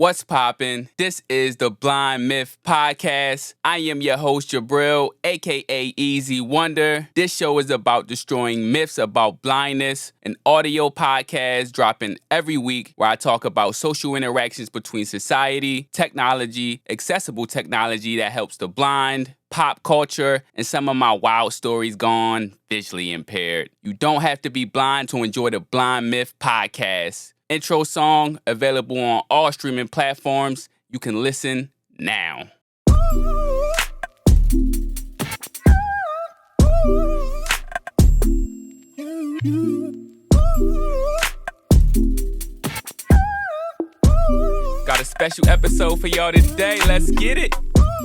What's poppin'? This is the Blind Myth Podcast. I am your host, Jabril, aka Easy Wonder. This show is about destroying myths about blindness, an audio podcast dropping every week where I talk about social interactions between society, technology, accessible technology that helps the blind, pop culture, and some of my wild stories gone visually impaired. You don't have to be blind to enjoy the Blind Myth Podcast. Intro song available on all streaming platforms. You can listen now. Got a special episode for y'all today. Let's get it.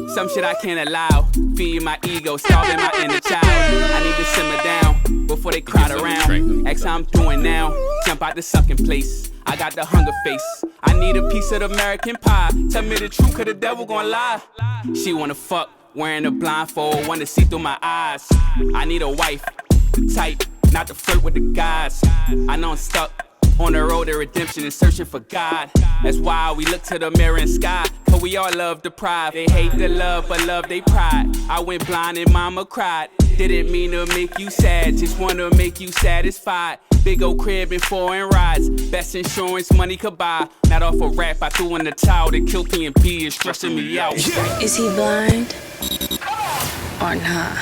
Some shit I can't allow. Feed my ego, starving my inner child. I need to simmer down before they crowd around. Ask how I'm doing now. Jump out the sucking place. I got the hunger face. I need a piece of the American pie. Tell me the truth, 'cause the devil gon' lie. She wanna fuck, wearing a blindfold, wanna see through my eyes. I need a wife, the type, not to flirt with the guys. I know I'm stuck on the road to redemption and searching for God. That's why we look to the mirror and sky, 'cause we all love the pride. They hate the love, but love they pride. I went blind and mama cried. Didn't mean to make you sad, just wanna make you satisfied. Big old crib and foreign rides, best insurance money could buy. Not off a rap, I threw in the towel. The kill P&P is stressing me out. Is he blind? Or not?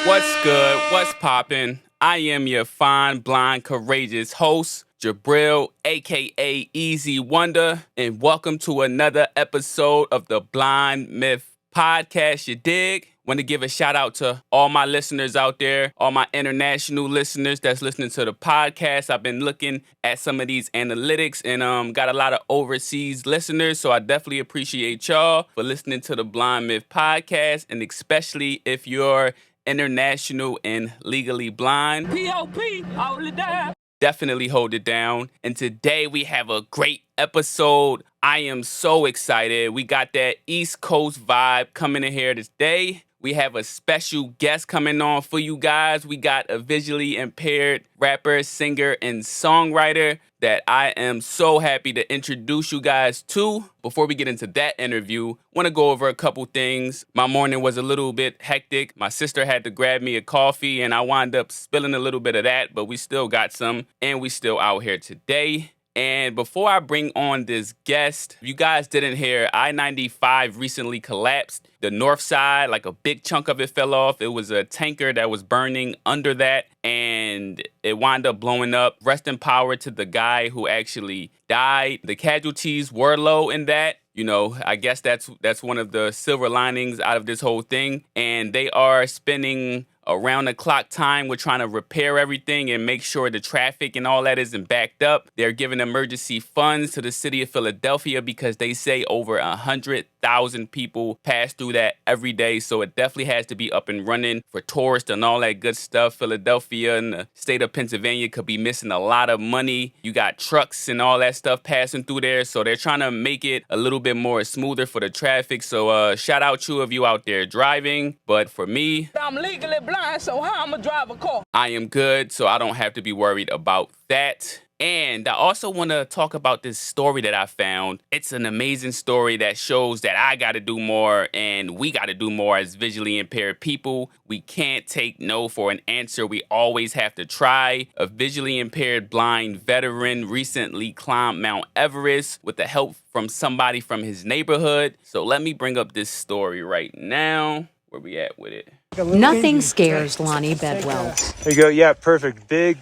What's good? What's poppin'? I am your fine, blind, courageous host, Jabril, aka Easy Wonder, and welcome to another episode of the Blind Myth Podcast. You dig? Want to give a shout out to all my listeners out there, all my international listeners that's listening to the podcast. I've been looking at some of these analytics and got a lot of overseas listeners, so I definitely appreciate y'all for listening to the Blind Myth Podcast, and especially if you're international and legally blind. P.O.P. hold it down. Definitely hold it down. And today we have a great episode. I am so excited. We got that East Coast vibe coming in here today. We have a special guest coming on for you guys. We got a visually impaired rapper, singer, and songwriter that I am so happy to introduce you guys to. Before we get into that interview, want to go over a couple things. My morning was a little bit hectic. My sister had to grab me a coffee, and I wound up spilling a little bit of that, but we still got some, and we still out here today. And before I bring on this guest, if you guys didn't hear, I-95 recently collapsed. The north side, like a big chunk of it fell off. It was a tanker that was burning under that, and it wound up blowing up. Rest in power to the guy who actually died. The casualties were low in that. You know, I guess that's one of the silver linings out of this whole thing. And they are spending around the clock time. We're trying to repair everything and make sure the traffic and all that isn't backed up. They're giving emergency funds to the city of Philadelphia because they say over 100,000 people pass through that every day. So it definitely has to be up and running for tourists and all that good stuff. Philadelphia and the state of Pennsylvania could be missing a lot of money. You got trucks and all that stuff passing through there. So they're trying to make it a little bit more smoother for the traffic. So shout out to if you out there driving. But for me, I'm legally blind, so how I'm gonna drive a car? I am good, so I don't have to be worried about that. And I also want to talk about this story that I found. It's an amazing story that shows that I got to do more and we got to do more as visually impaired people. We can't take no for an answer. We always have to try. A visually impaired blind veteran recently climbed Mount Everest with the help from somebody from his neighborhood. So let me bring up this story right now. Where we at with it? Nothing scares Lonnie Bedwell. There you go. Yeah, perfect. Big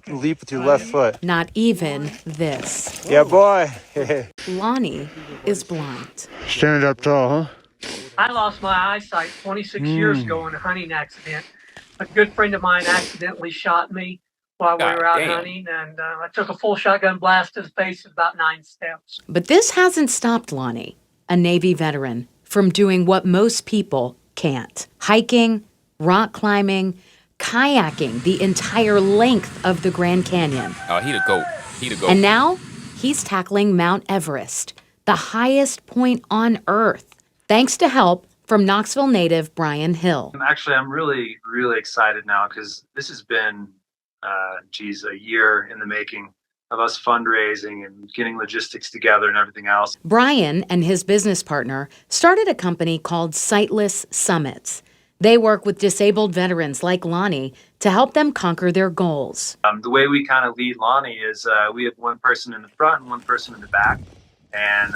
leap with your left foot. Not even this. Yeah, boy. Lonnie is blind. Stand up tall, huh? I lost my eyesight 26 years ago in a hunting accident. A good friend of mine accidentally shot me while we were out hunting, and I took a full shotgun blast to the face of about 9 steps. But this hasn't stopped Lonnie, a Navy veteran, from doing what most people can't. Hiking, rock climbing, kayaking the entire length of the Grand Canyon. Oh, he the GOAT. And now he's tackling Mount Everest, the highest point on Earth, thanks to help from Knoxville native Brian Hill. Actually, I'm really, really excited now because this has been, a year in the making of us fundraising and getting logistics together and everything else. Brian and his business partner started a company called Sightless Summits. They work with disabled veterans like Lonnie to help them conquer their goals. The way we kind of lead Lonnie is we have one person in the front and one person in the back. And,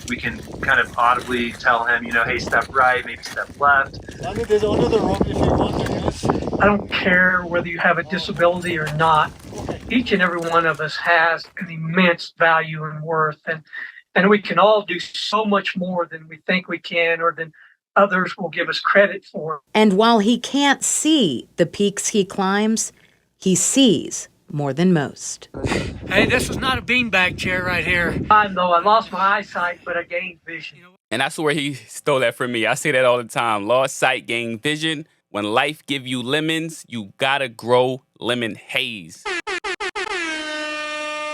we can kind of audibly tell him, hey, step right, maybe step left. Lonnie, there's another rope if you want to use. I don't care whether you have a disability or not. Each and every one of us has an immense value and worth. And we can all do so much more than we think we can or than others will give us credit for. And while he can't see the peaks he climbs, he sees more than most. Hey, this is not a beanbag chair right here. I know I lost my eyesight, but I gained vision. And that's where he stole that from me. I say that all the time. Lost sight, gain vision. When life give you lemons, you gotta grow lemon haze.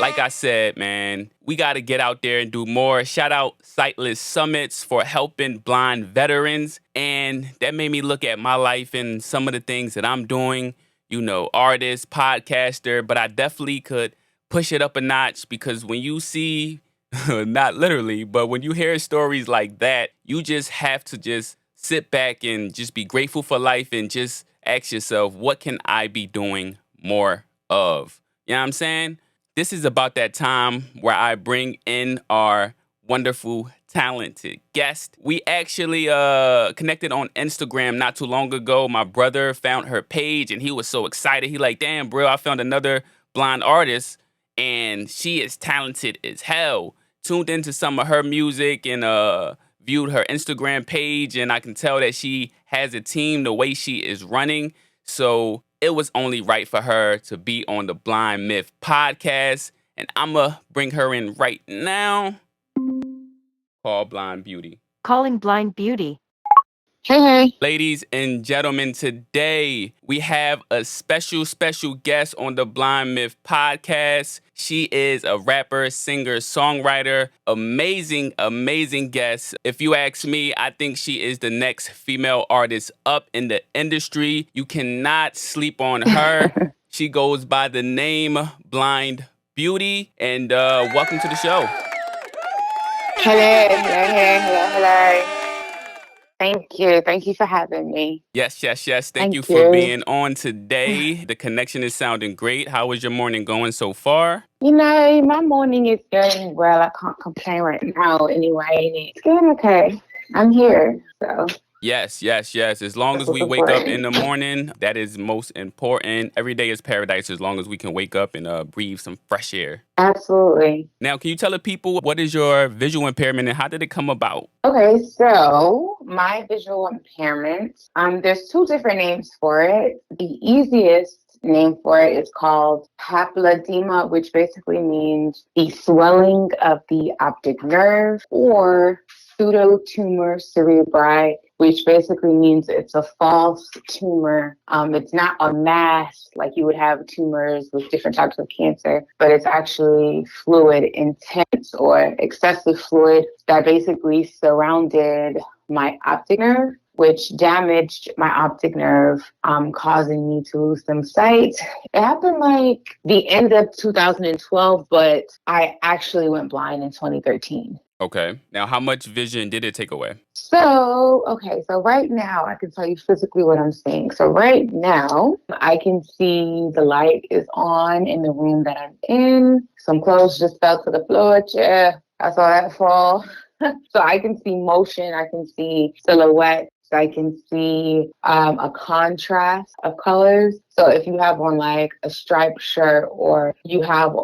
Like I said, man, we got to get out there and do more. Shout out Sightless Summits for helping blind veterans. And that made me look at my life and some of the things that I'm doing. Artist, podcaster, but I definitely could push it up a notch because when you see, not literally, but when you hear stories like that, you just have to just sit back and just be grateful for life and just ask yourself, what can I be doing more of? You know what I'm saying? This is about that time where I bring in our wonderful, talented guest. We actually connected on Instagram not too long ago. My brother found her page and he was so excited. He like, damn, bro, I found another blind artist and she is talented as hell. Tuned into some of her music and viewed her Instagram page, and I can tell that she has a team the way she is running. So it was only right for her to be on the Blind Myth podcast, and I'ma bring her in right now. Call Blind Beauty. Calling Blind Beauty. Hey. Ladies and gentlemen, today we have a special guest on the Blind Myth podcast. She is a rapper, singer, songwriter, amazing guest. If you ask me, I think she is the next female artist up in the industry. You cannot sleep on her. She goes by the name Blind Beauty, and welcome to the show. Hello. Thank you for having me. Yes. Thank you for being on today. The connection is sounding great. How is your morning going so far? My morning is going well. I can't complain right now anyway. It's going okay. I'm here, so. Yes. As long as we wake up in the morning, that is most important. Every day is paradise as long as we can wake up and breathe some fresh air. Absolutely. Now, can you tell the people what is your visual impairment and how did it come about? Okay, so my visual impairment, there's two different names for it. The easiest name for it is called papilledema, which basically means the swelling of the optic nerve, or pseudotumor cerebri, which basically means it's a false tumor. It's not a mass like you would have tumors with different types of cancer, but it's actually fluid, intense or excessive fluid that basically surrounded my optic nerve, which damaged my optic nerve, causing me to lose some sight. It happened like the end of 2012, but I actually went blind in 2013. Okay. Now, how much vision did it take away? So right now I can tell you physically what I'm seeing. So right now I can see the light is on in the room that I'm in. Some clothes just fell to the floor. Yeah, I saw that fall. So I can see motion. I can see silhouette. I can see a contrast of colors. So if you have on like a striped shirt, or you have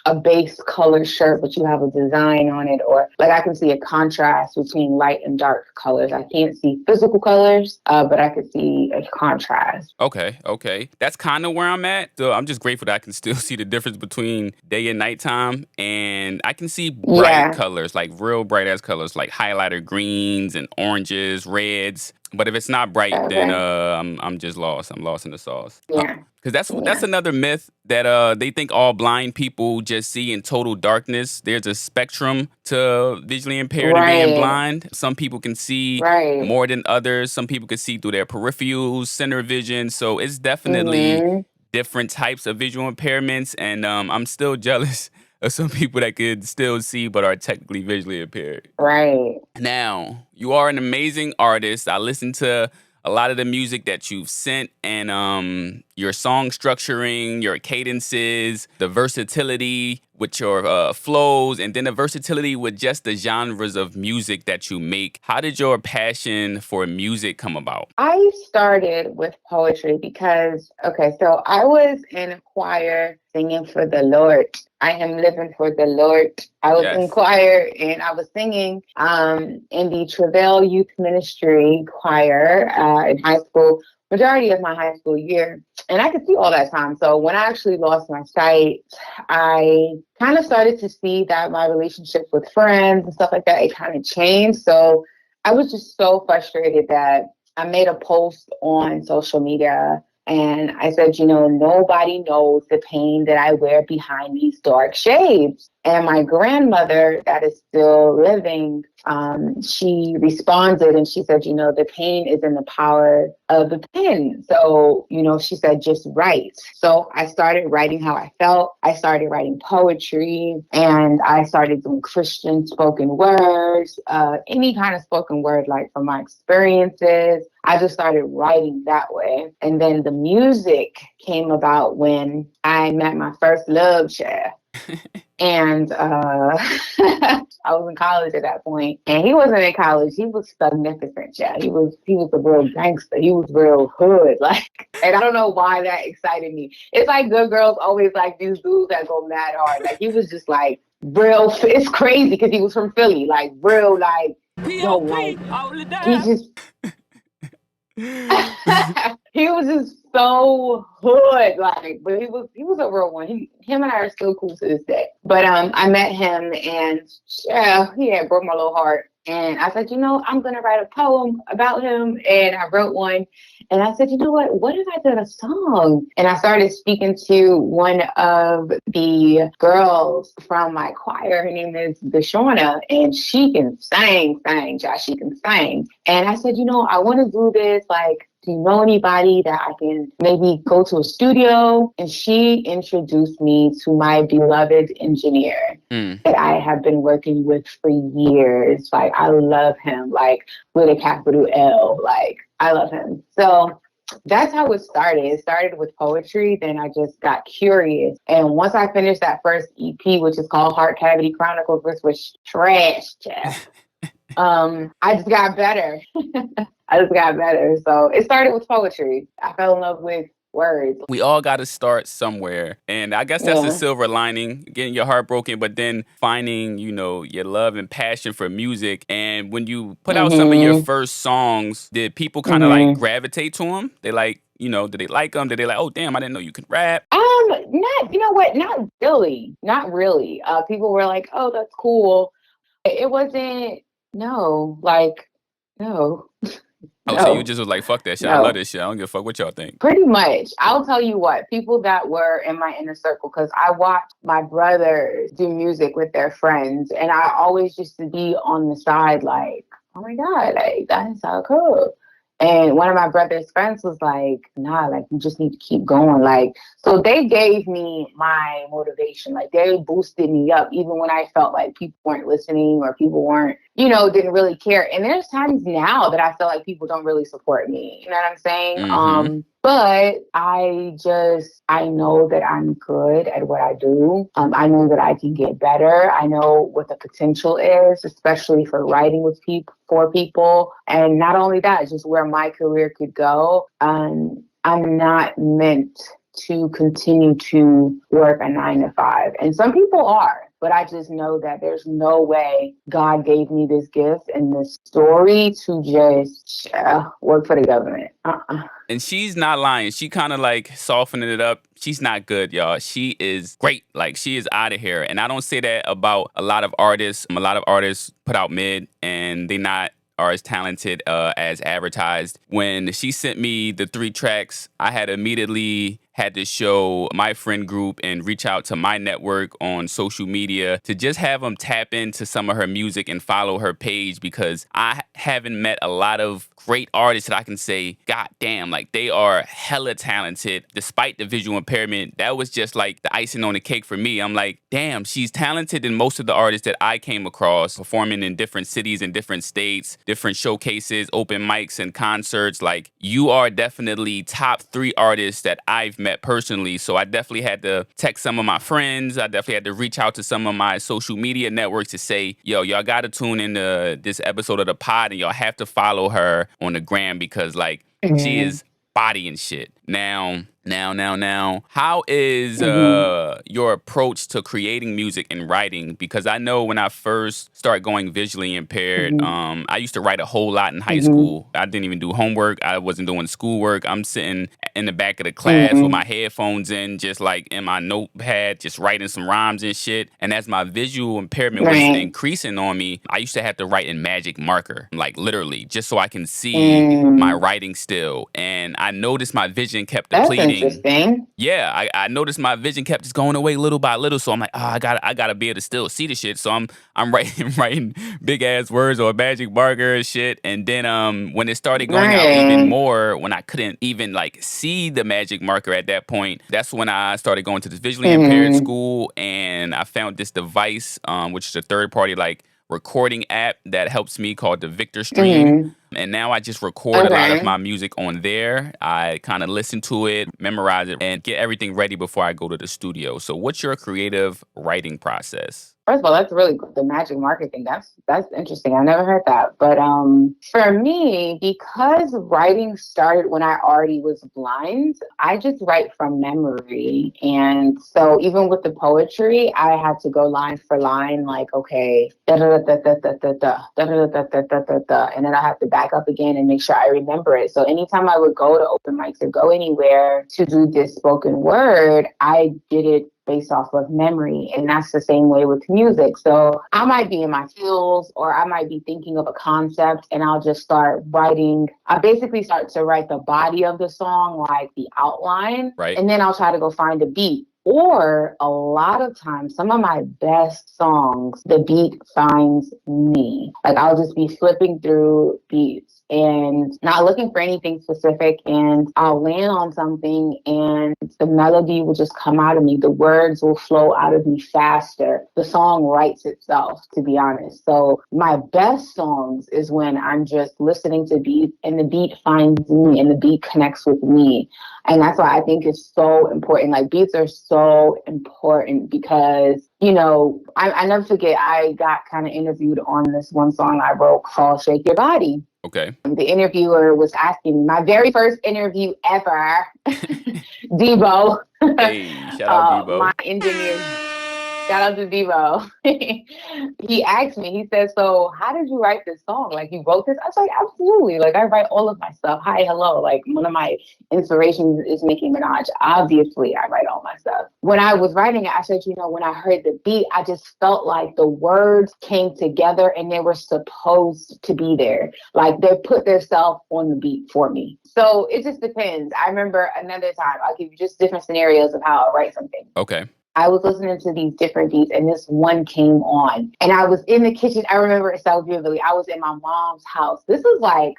a base color shirt, but you have a design on it, or like I can see a contrast between light and dark colors. I can't see physical colors, but I can see a contrast. Okay. That's kind of where I'm at. So I'm just grateful that I can still see the difference between day and nighttime. And I can see bright colors, like real bright ass colors, like highlighter greens and oranges, reds. But if it's not bright, then Okay. I'm just lost. I'm lost in the sauce. Yeah. Because that's Yeah. another myth that they think all blind people just see in total darkness. There's a spectrum to visually impaired and being Right. blind. Some people can see Right. more than others. Some people can see through their peripherals, center vision. So it's definitely Mm-hmm. different types of visual impairments. And I'm still jealous of some people that could still see but are technically visually impaired. Right. Now, you are an amazing artist. I listened to a lot of the music that you've sent and your song structuring, your cadences, the versatility with your flows, and then the versatility with just the genres of music that you make. How did your passion for music come about? I started with poetry because, okay, so I was in a choir singing for the Lord. I am living for the Lord. I was in Yes. choir and I was singing in the Travail Youth Ministry choir in high school, majority of my high school year. And I could see all that time. So when I actually lost my sight, I kind of started to see that my relationship with friends and stuff like that, it kind of changed. So I was just so frustrated that I made a post on social media and I said, nobody knows the pain that I wear behind these dark shades. And my grandmother, that is still living, she responded and she said, the pain is in the power of the pen. So, she said, just write. So I started writing how I felt. I started writing poetry and I started doing Christian spoken words, any kind of spoken word, like from my experiences. I just started writing that way. And then the music came about when I met my first love child. And I was in college at that point, and he wasn't in college. He was magnificent, yeah. He was a real gangster. He was real hood, like. And I don't know why that excited me. It's like good girls always like these dudes that go mad hard. Like he was just like real. It's crazy because he was from Philly, like real, like yo, like all the he time. just. He was just so hood, like, but he was a real one. Him and I are still cool to this day. But I met him and yeah, he had broke my little heart. And I said, I'm gonna write a poem about him. And I wrote one. And I said, what if I did a song? And I started speaking to one of the girls from my choir. Her name is Deshauna, and she can sing, Josh. She can sing. And I said, I want to do this. Like, do you know anybody that I can maybe go to a studio? And she introduced me to my beloved engineer that I have been working with for years. Like, I love him, like, with a capital L. Like, I love him. So that's how it started. It started with poetry. Then I just got curious. And once I finished that first EP, which is called Heart Cavity Chronicles, which was trash, I just got better. I just got better. So it started with poetry. I fell in love with words. We all got to start somewhere. And I guess that's the Yeah. silver lining, getting your heart broken, but then finding, your love and passion for music. And when you put out some of your first songs, did people kind of like gravitate to them? They like, did they like them? Did they like, oh, damn, I didn't know you could rap? Not, you know what? Not really. Not really. People were like, oh, that's cool. It wasn't, no, like, no. Oh, so you just was like, fuck that shit. I love this shit. I don't give a fuck what y'all think. Pretty much. I'll tell you what, people that were in my inner circle, because I watched my brothers do music with their friends, and I always used to be on the side like, oh my God, like, that's so cool. And one of my brother's friends was like, nah, like, you just need to keep going. Like, so they gave me my motivation. Like, they boosted me up, even when I felt like people weren't listening or people weren't, didn't really care. And there's times now that I feel like people don't really support me. You know what I'm saying? But I know that I'm good at what I do. I know that I can get better. I know what the potential is, especially for writing with people, for people. And not only that, just where my career could go. I'm not meant to continue to work a 9-to-5. And some people are. But I just know that there's no way God gave me this gift and this story to just work for the government. And she's not lying. She kind of like softening it up. She's not good, y'all. She is great. Like, she is out of here. And I don't say that about a lot of artists. A lot of artists put out mid and they not are as talented as advertised. When she sent me the 3 tracks, I had immediately had to show my friend group and reach out to my network on social media to just have them tap into some of her music and follow her page, because I haven't met a lot of great artists that I can say, God damn, like they are hella talented despite the visual impairment. That was just like the icing on the cake for me. I'm like, damn, she's talented than most of the artists that I came across, performing in different cities and different states, different showcases, open mics and concerts. Like, you are definitely top 3 artists that I've met personally. So I definitely had to text some of my friends. I definitely had to reach out to some of my social media networks to say, yo, y'all got to tune into this episode of the pod and y'all have to follow her on the gram, because like she is bodying shit. Now, how is your approach to creating music and writing? Because I know when I first started going visually impaired, I used to write a whole lot in high school. I didn't even do homework. I wasn't doing schoolwork. I'm sitting in the back of the class with my headphones in, just like in my notepad, just writing some rhymes and shit. And as my visual impairment was increasing on me, I used to have to write in magic marker, like literally, just so I can see my writing still. And I noticed my vision kept depleting. Interesting. Yeah, I noticed my vision kept just going away little by little. So I'm like, I gotta be able to still see the shit. So I'm writing big ass words or magic marker and shit. And then when it started going out even more, when I couldn't even like see the magic marker at that point, that's when I started going to this visually impaired school, and I found this device, which is a third party like recording app that helps me, called the Victor Stream. And now I just record a lot of my music on there. I kind of listen to it, memorize it, and get everything ready before I go to the studio. So what's your creative writing process? First of all, that's really good. The magic market thing. That's interesting. I never heard that. But for me, because writing started when I already was blind, I just write from memory. And so even with the poetry, I had to go line for line, like, okay, da da da da da da da da da da da da da da, and then I have to back up again and make sure I remember it. So anytime I would go to open mics or go anywhere to do this spoken word, I did it based off of memory. And that's the same way with music. So I might be in my feels, or I might be thinking of a concept, and I'll just start writing. I basically start to write the body of the song, like the outline, and then I'll try to go find a beat. Or a lot of times, some of my best songs, the beat finds me. Like, I'll just be flipping through beats and not looking for anything specific, and I'll land on something and the melody will just come out of me. The words will flow out of me faster. The song writes itself, to be honest. So my best songs is when I'm just listening to beats and the beat finds me and the beat connects with me. And that's why I think it's so important. Like, beats are so important because, you know, I never forget, I got kind of interviewed on this one song I wrote called Shake Your Body. Okay. The interviewer was asking, my very first interview ever, Debo. Hey, shout out Debo. My engineer. Shout out to Devo. He asked me, he said, so how did you write this song? Like, you wrote this? I was like, absolutely. Like, I write all of my stuff. Hi, hello. Like, one of my inspirations is Nicki Minaj. Obviously, I write all my stuff. When I was writing it, I said, you know, when I heard the beat, I just felt like the words came together and they were supposed to be there. Like, they put themselves on the beat for me. So it just depends. I remember another time, I'll give you just different scenarios of how I write something. Okay. I was listening to these different beats and this one came on and I was in the kitchen. I remember it so vividly. I was in my mom's house. This was like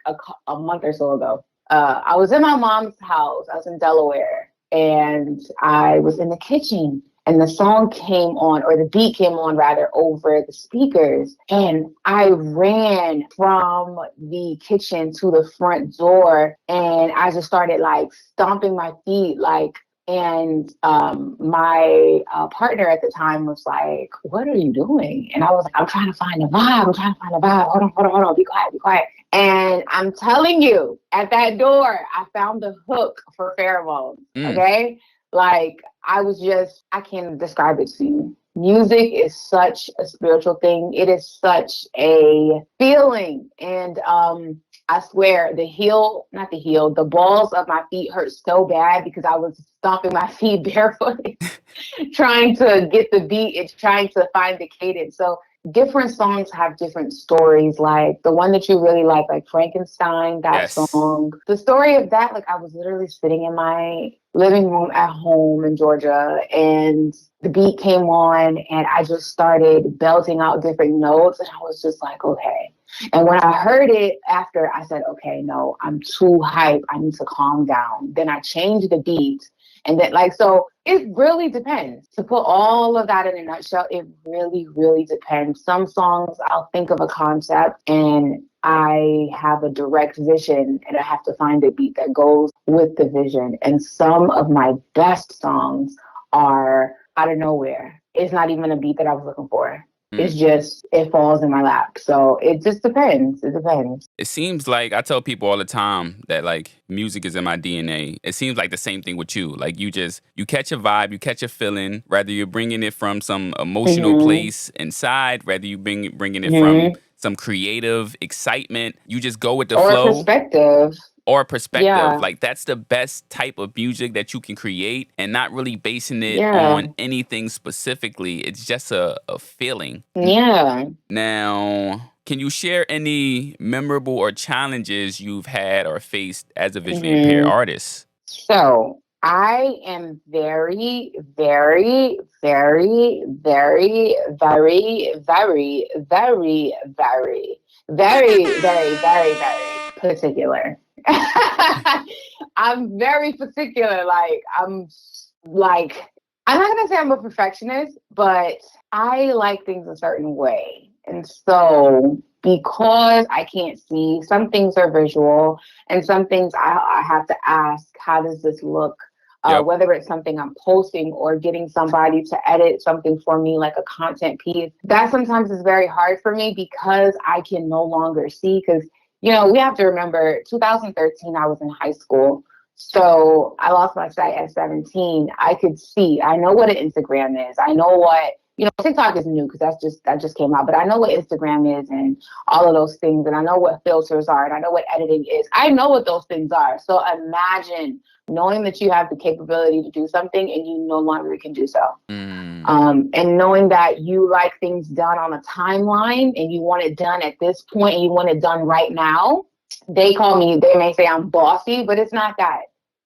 a month or so ago. I was in my mom's house. I was in Delaware and I was in the kitchen and the song came on, or the beat came on rather, over the speakers. And I ran from the kitchen to the front door and I just started like stomping my feet, like, and my partner at the time was like, what are you doing? And I was like, I'm trying to find a vibe. Hold on. Be quiet. And I'm telling you, at that door, I found the hook for Pheromones. Okay? Like, I can't describe it to you. Music is such a spiritual thing. It is such a feeling. And I swear, the balls of my feet hurt so bad because I was stomping my feet barefoot, trying to get the beat and trying to find the cadence. So different songs have different stories. Like the one that you really like Frankenstein, that Yes. song. The story of that, like I was literally sitting in my living room at home in Georgia, and the beat came on, and I just started belting out different notes, and I was just like, okay. And when I heard it after, I said, okay, no, I'm too hype. I need to calm down. Then I changed the beat. And then, like, so it really depends. To put all of that in a nutshell, it really, really depends. Some songs, I'll think of a concept and I have a direct vision and I have to find a beat that goes with the vision. And some of my best songs are out of nowhere. It's not even a beat that I was looking for. It's just, it falls in my lap. So it just depends. It depends. It seems like I tell people all the time that like music is in my DNA. It seems like the same thing with you. Like you catch a vibe, you catch a feeling, whether you're bringing it from some emotional place inside, whether you bringing it from some creative excitement. You just go with the flow. Or perspective. Yeah. Like that's the best type of music that you can create and not really basing it on anything specifically. It's just a feeling. Yeah. Now, can you share any memorable or challenges you've had or faced as a visually impaired artist? So I am very, very, very, very, very, very, very, very, very, very, very, very particular. I'm very particular. I'm not gonna say I'm a perfectionist, but I like things a certain way. And so because I can't see, some things are visual and some things I have to ask, how does this look? Whether it's something I'm posting or getting somebody to edit something for me, like a content piece, that sometimes is very hard for me because I can no longer see. Because, you know, we have to remember 2013, I was in high school. So I lost my sight at 17. I could see. I know what an Instagram is. I know what, you know, TikTok is new because that just came out. But I know what Instagram is and all of those things. And I know what filters are. And I know what editing is. I know what those things are. So imagine knowing that you have the capability to do something and you no longer can do so. And knowing that you like things done on a timeline and you want it done at this point and you want it done right now. They may say I'm bossy, but it's not that.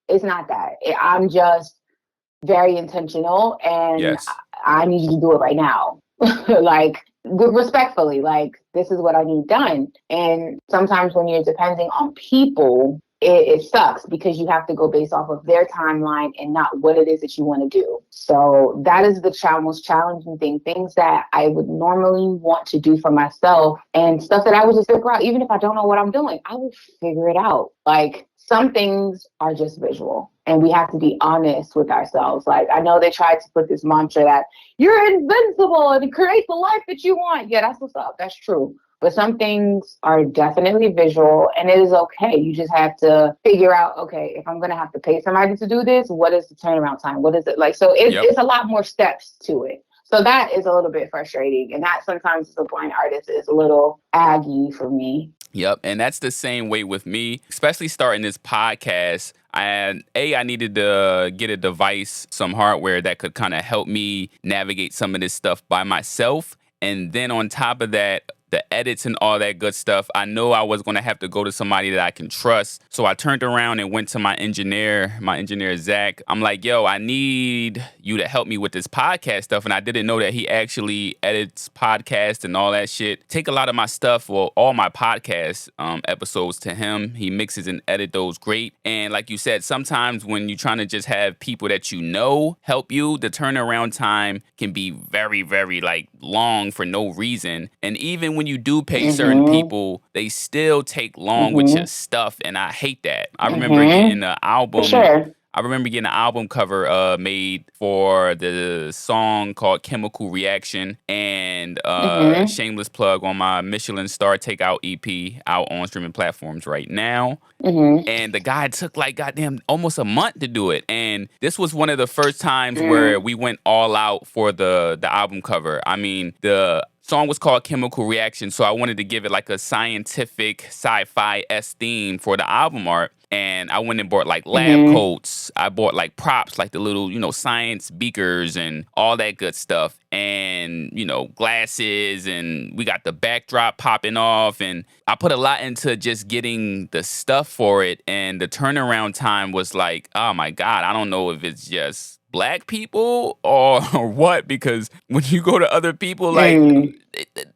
It's not that. I'm just very intentional and I need you to do it right now. Like, respectfully, like, this is what I need done. And sometimes when you're depending on people, it sucks because you have to go based off of their timeline and not what it is that you want to do. So that is the most challenging thing. Things that I would normally want to do for myself and stuff that I would just figure out. Even if I don't know what I'm doing, I will figure it out. Like, some things are just visual and we have to be honest with ourselves. Like, I know they tried to put this mantra that you're invincible and create the life that you want. Yeah, that's what's up. That's true. But some things are definitely visual and it is okay. You just have to figure out, okay, if I'm going to have to pay somebody to do this, what is the turnaround time? What is it like? So it's a lot more steps to it. So that is a little bit frustrating. And that sometimes as a blind artist is a little aggy for me. Yep. And that's the same way with me, especially starting this podcast. And I needed to get a device, some hardware that could kind of help me navigate some of this stuff by myself. And then on top of that, the edits and all that good stuff, I know I was going to have to go to somebody that I can trust. So I turned around and went to my engineer, Zach. I'm like, yo, I need you to help me with this podcast stuff. And I didn't know that he actually edits podcasts and all that shit. Take a lot of my stuff, well, all my podcast episodes to him. He mixes and edit those great. And like you said, sometimes when you're trying to just have people that you know help you, the turnaround time can be very, very like long for no reason. And even when you do pay certain people, they still take long with your stuff, and I hate that. I remember getting an album. I remember getting an album cover made for the song called Chemical Reaction, and shameless plug on my Michelin Star Takeout EP out on streaming platforms right now. And the guy took like goddamn almost a month to do it. And this was one of the first times where we went all out for the album cover. I mean, the song was called Chemical Reaction, so I wanted to give it like a scientific sci-fi-esque theme for the album art. And I went and bought like lab coats house, I bought like props, like the little, science beakers and all that good stuff. And, glasses, and we got the backdrop popping off. And I put a lot into just getting the stuff for it. And the turnaround time was like, oh my God, I don't know if it's just Black people or what, because when you go to other people, like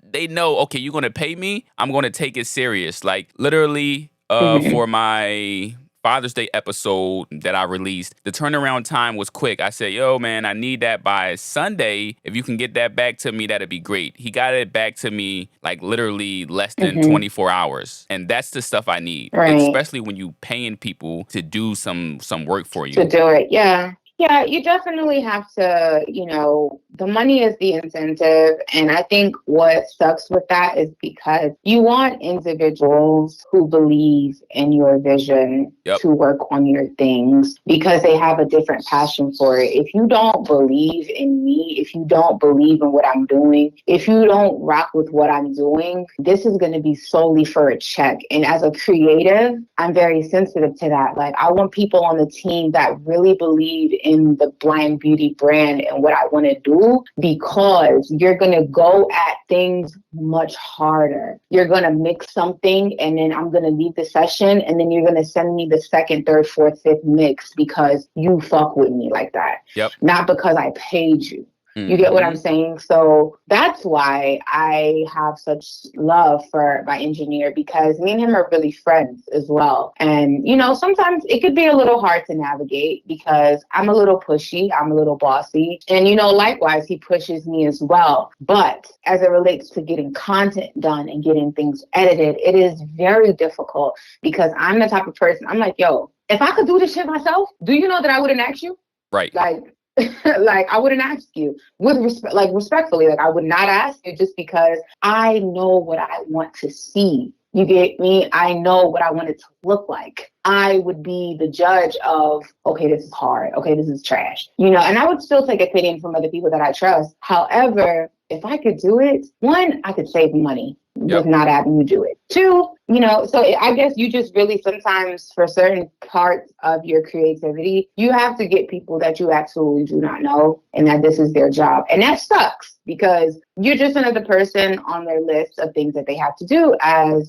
they know, okay, you're going to pay me, I'm going to take it serious. Like literally for my Father's Day episode that I released, the turnaround time was quick. I said, yo, man, I need that by Sunday. If you can get that back to me, that'd be great. He got it back to me like literally less than 24 hours. And that's the stuff I need, especially when you paying people to do some work for you. To do it, yeah. Yeah, you definitely have to, the money is the incentive. And I think what sucks with that is because you want individuals who believe in your vision to work on your things because they have a different passion for it. If you don't believe in me, if you don't believe in what I'm doing, if you don't rock with what I'm doing, this is going to be solely for a check. And as a creative, I'm very sensitive to that. Like, I want people on the team that really believe in the Blind Beauty brand and what I want to do, because you're going to go at things much harder. You're going to mix something and then I'm going to leave the session and then you're going to send me the second, third, fourth, fifth mix because you fuck with me like that. Not because I paid you. You get what I'm saying? So that's why I have such love for my engineer, because me and him are really friends as well. And, sometimes it could be a little hard to navigate because I'm a little pushy. I'm a little bossy. And, likewise, he pushes me as well. But as it relates to getting content done and getting things edited, it is very difficult because I'm the type of person, I'm like, yo, if I could do this shit myself, do you know that I wouldn't ask you? Right. Like, I wouldn't ask you with respect, respectfully, I would not ask you just because I know what I want to see. You get me? I know what I want it to look like. I would be the judge of, okay, this is hard. Okay, this is trash. And I would still take opinion from other people that I trust. However, if I could do it, one, I could save money with not having you do it. Two, so I guess you just really sometimes for certain parts of your creativity, you have to get people that you absolutely do not know and that this is their job. And that sucks because you're just another person on their list of things that they have to do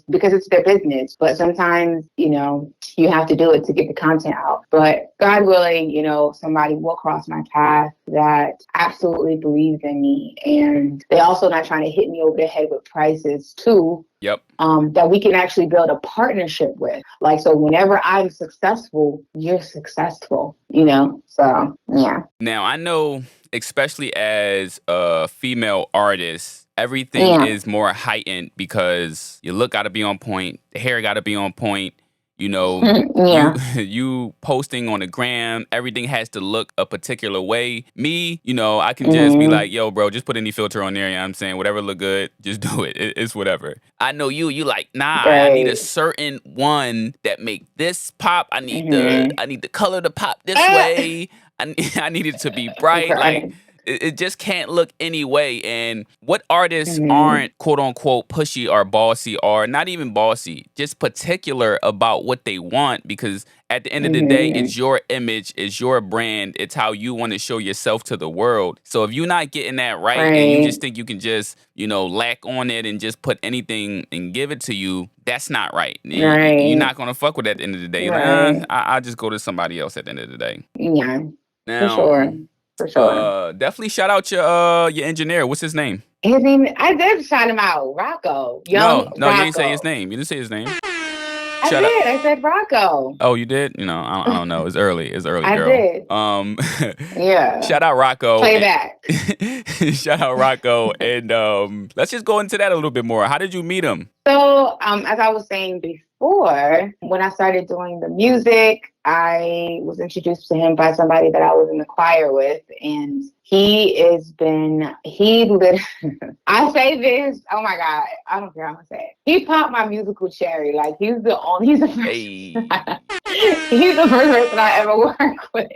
because it's their business. But sometimes, you have to do it to get the content out. But God willing, somebody will cross my path that absolutely believes in me. And they also not trying to hit me over the head with prices too. That we can actually build a partnership with. So whenever I'm successful, you're successful, So, yeah. Now, I know, especially as a female artist, everything is more heightened because your look got to be on point. The hair got to be on point. You posting on the gram, everything has to look a particular way. Me, I can just be like, yo, bro, just put any filter on there. You know what I'm saying? Whatever look good, just do it. It's whatever. I know you like, nah, I need a certain one that make this pop. I need the color to pop this way. I need it to be bright. Like, it just can't look any way. And what artists aren't quote unquote pushy or bossy, or not even bossy, just particular about what they want, because at the end of the day, it's your image, it's your brand, it's how you want to show yourself to the world. So if you're not getting that right and you just think you can just, lack on it and just put anything and give it to you, that's not right. You're not going to fuck with that at the end of the day. You're like, I'll just go to somebody else at the end of the day. Yeah, now, for sure. Definitely shout out your engineer. What's his name? His name, I did shout him out. Rocco. No, Rocco. you didn't say his name. You didn't say his name. I said Rocco. Oh, you did? I don't know. It's early. It's early, girl. I did. Yeah. Shout out Rocco. Play back. Shout out Rocco. And let's just go into that a little bit more. How did you meet him? So, as I was saying before, when I started doing the music, I was introduced to him by somebody that I was in the choir with, and I say this, oh my God, I don't care how I'm gonna say it. He popped my musical cherry. Like, he's the first, he's the first person I ever worked with.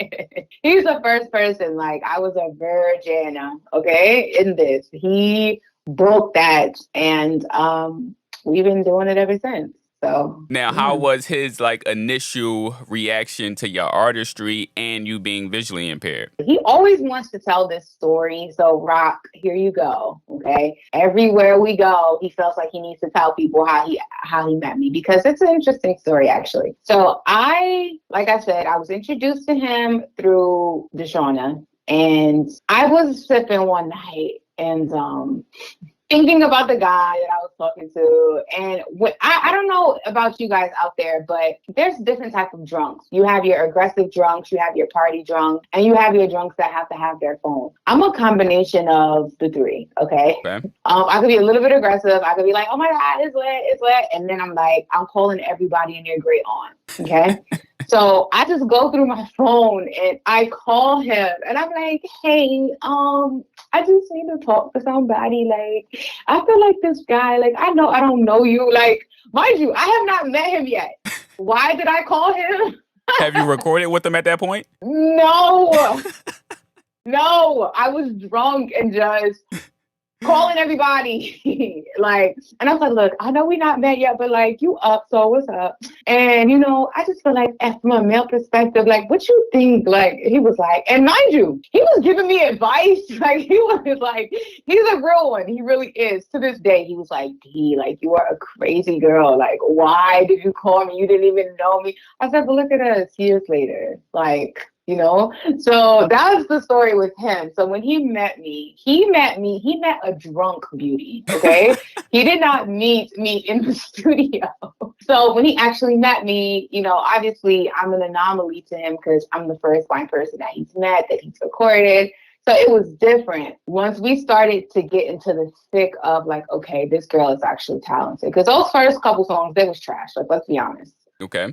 He's the first person, like, I was a virgin, okay, in this. He broke that, and we've been doing it ever since. So Now, how was his like initial reaction to your artistry and you being visually impaired? he always wants to tell this story. So Rock, here you go. Okay. Everywhere we go, he feels like he needs to tell people how he met me, because it's an interesting story actually. So like I said, I was introduced to him through Deshauna, and I was sipping one night and thinking about the guy that I was talking to. And I don't know about you guys out there, but there's different types of drunks. You have your aggressive drunks, you have your party drunk, and you have your drunks that have to have their phone. I'm a combination of the three, okay? I could be a little bit aggressive. I could be like, oh my God, it's wet. And then I'm calling everybody in their great aunt, okay? So I just go through my phone and I call him and I'm like, hey, I just need to talk to somebody. Like, I feel like this guy, like, I know I don't know you. Like, mind you, I have not met him yet. Why did I call him? Have you recorded with him at that point? No. No, I was drunk and just calling everybody. Like, and I was like, look, I know we not met yet, but like, you up, so what's up? And, I just feel like from a male perspective, like, what you think? Like, he was like, and mind you, he was giving me advice. Like, he was like, he's a real one. He really is. To this day, he was like, D, like, you are a crazy girl. Like, why did you call me? You didn't even know me. I said, but look at us years later. Like, so that's the story with him. So when he met a drunk beauty, okay? He did not meet me in the studio. So when he actually met me, obviously I'm an anomaly to him because I'm the first blind person that he's met, that he's recorded. So it was different. Once we started to get into the thick of like, okay, this girl is actually talented. Because those first couple songs, they was trash. Like, let's be honest. Okay.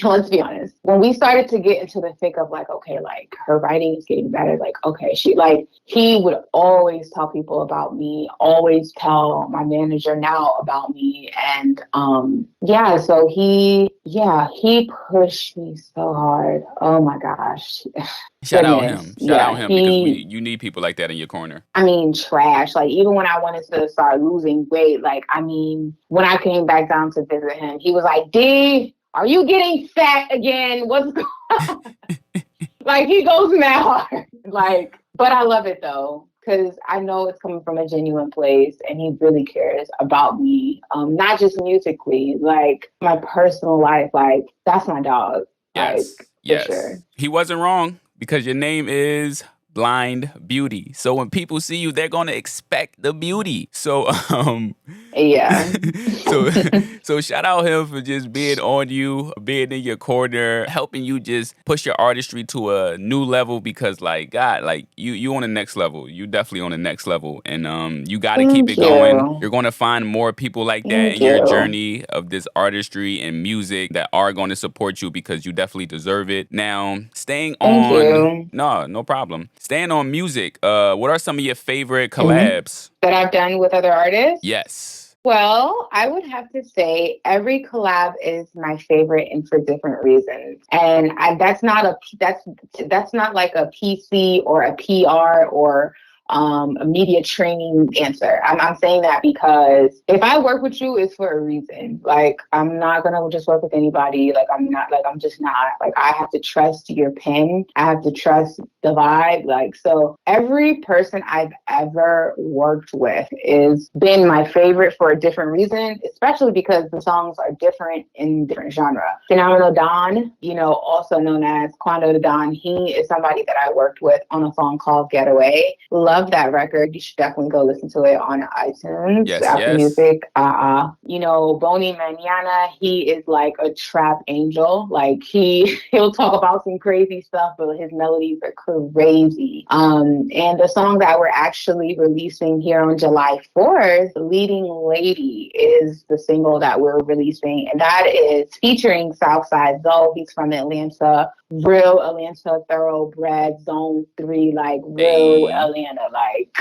Let's be honest. When we started to get into the thick of like, okay, like her writing is getting better. Like, okay, he would always tell people about me, always tell my manager now about me. And so he pushed me so hard. Oh my gosh. Shout out him because you need people like that in your corner. I mean, trash. Like, even when I wanted to start losing weight, like, I mean, when I came back down to visit him, he was like, D, are you getting fat again? What's going on? Like, he goes mad hard. Like, but I love it though, because I know it's coming from a genuine place and he really cares about me. Not just musically, like my personal life. Like, that's my dog. Yes. Like, yes. For sure. He wasn't wrong because your name is Blind Beauty. So when people see you, they're going to expect the beauty. So, yeah. so shout out him for just being on you, being in your corner, helping you just push your artistry to a new level because like, God, like you on the next level. You definitely on the next level. And you got to keep it going. You're going to find more people like that in your journey of this artistry and music that are going to support you because you definitely deserve it. Now, staying on, no problem. Staying on music, what are some of your favorite collabs? That I've done with other artists? Yes. Well, I would have to say every collab is my favorite and for different reasons. And that's not like a PC or a PR or a media training answer. I'm saying that because if I work with you, it's for a reason. Like, I'm not gonna just work with anybody. I'm just not. Like, I have to trust your pen. I have to trust the vibe. Like, so every person I've ever worked with is been my favorite for a different reason, especially because the songs are different in different genre. Phenomenal Don, also known as Quando the Don, he is somebody that I worked with on a song called Getaway. Love that record. You should definitely go listen to it on iTunes. Apple Music. Bonnie Manana, he is like a trap angel. Like, he'll talk about some crazy stuff, but his melodies are crazy. And the song that we're actually releasing here on July 4th, Leading Lady, is the single that we're releasing. And that is featuring Southside Zoe. He's from Atlanta. Real Atlanta thoroughbred, Zone 3, like real Atlanta, like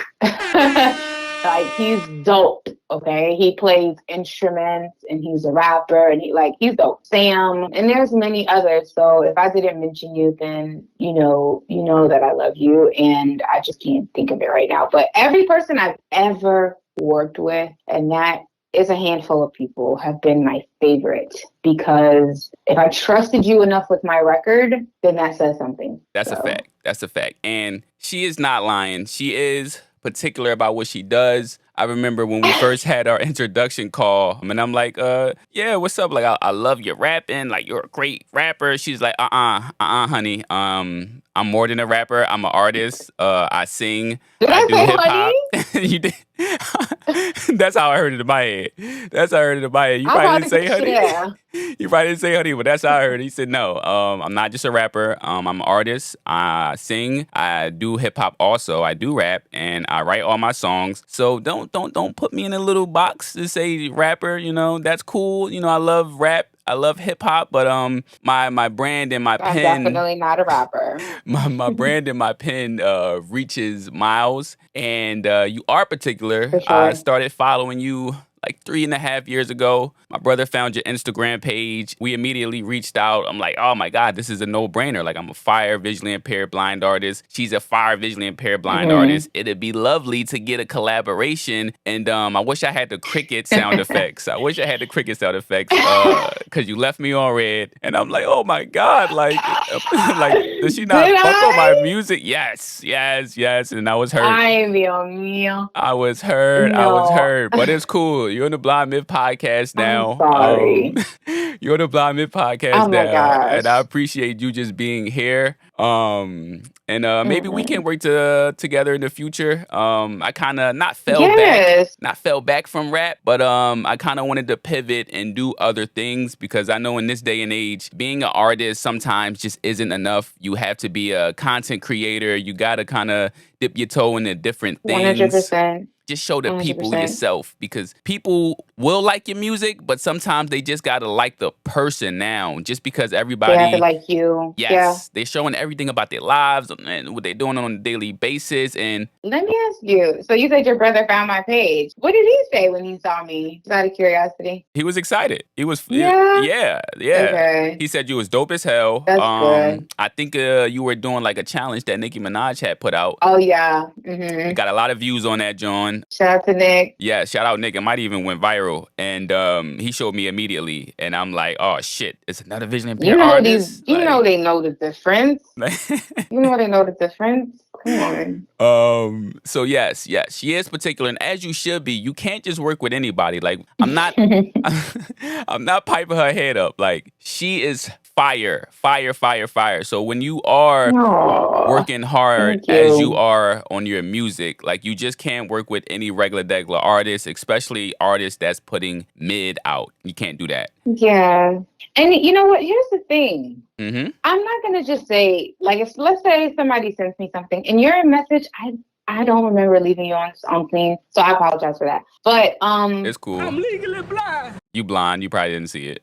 like he's dope. Okay, he plays instruments and he's a rapper and he's dope. Sam, and there's many others. So if I didn't mention you, then you know that I love you, and I just can't think of it right now. But every person I've ever worked with, and that is a handful of people have been my favorite, because if I trusted you enough with my record, then that says something. That's a fact. That's a fact. And she is not lying. She is particular about what she does. I remember when we first had our introduction call, and I'm like, yeah, what's up? Like, I love your rapping. Like, you're a great rapper. She's like, honey. I'm more than a rapper. I'm an artist. I sing. Did I do say hip hop. honey? You did. That's how I heard it in my head. That's how I heard it in my head. You probably didn't say honey. Yeah. You probably didn't say honey, but that's how I heard it. He said, no, I'm not just a rapper. I'm an artist. I sing. I do hip hop also. I do rap, and I write all my songs. So don't put me in a little box to say rapper. You know, that's cool. You know, I love rap. I love hip hop, but my brand and my I'm pen. definitely not a rapper. My brand and my pen reaches miles, and you are particular. For sure. I started following you like 3.5 years ago. My brother found your Instagram page. We immediately reached out. I'm like, oh my God, this is a no-brainer. Like, I'm a fire visually impaired blind artist. She's a fire visually impaired blind artist. It'd be lovely to get a collaboration. And I wish I had the cricket sound effects. Because you left me on red. And I'm like, oh my God, like does she not fuck on my music? Yes. And I was hurt. Ay, Dios mío. I was hurt. No. But it's cool. You're on the Blind Myth podcast now. I'm sorry. You're on the Blind Myth podcast Oh my now. gosh. And I appreciate you just being here. Maybe we can work together in the future. I kind of not fell back from rap, but I kind of wanted to pivot and do other things, because I know in this day and age, being an artist sometimes just isn't enough. You have to be a content creator. You got to kind of dip your toe into different things. 100%. Just show the people 100%. yourself, because people will like your music, but sometimes they just gotta like the person now. Just because everybody, They have to like you. yes, they're showing everything about their lives and what they're doing on a daily basis. And Let me ask you. So you said your brother found my page. What did he say when he saw me? Just out of curiosity. he was excited. He was, Yeah? yeah. Okay. He said you was dope as hell. That's good. I think you were doing like a challenge that Nicki Minaj had put out. Oh, yeah. You got a lot of views on that, John. Shout out to Nick. Yeah, shout out Nick. It might even went viral. And he showed me immediately. And I'm like, oh, shit. It's another visually impaired artist. You know they know the difference. You know they know the difference. Come on. So yes, she is particular. And as you should be, you can't just work with anybody. Like, I'm not piping her head up. Like, she is fire. So when you are working hard as you are on your music, like, you just can't work with any regular artist, especially artists that's putting mid out. You can't do that. Yeah. And you know what? Here's the thing. Mm-hmm. I'm not going to just say, like, if let's say somebody sends me something and you're a message, I don't remember leaving you on clean, so I apologize for that. But It's cool. I'm legally blind. You blind. You probably didn't see it.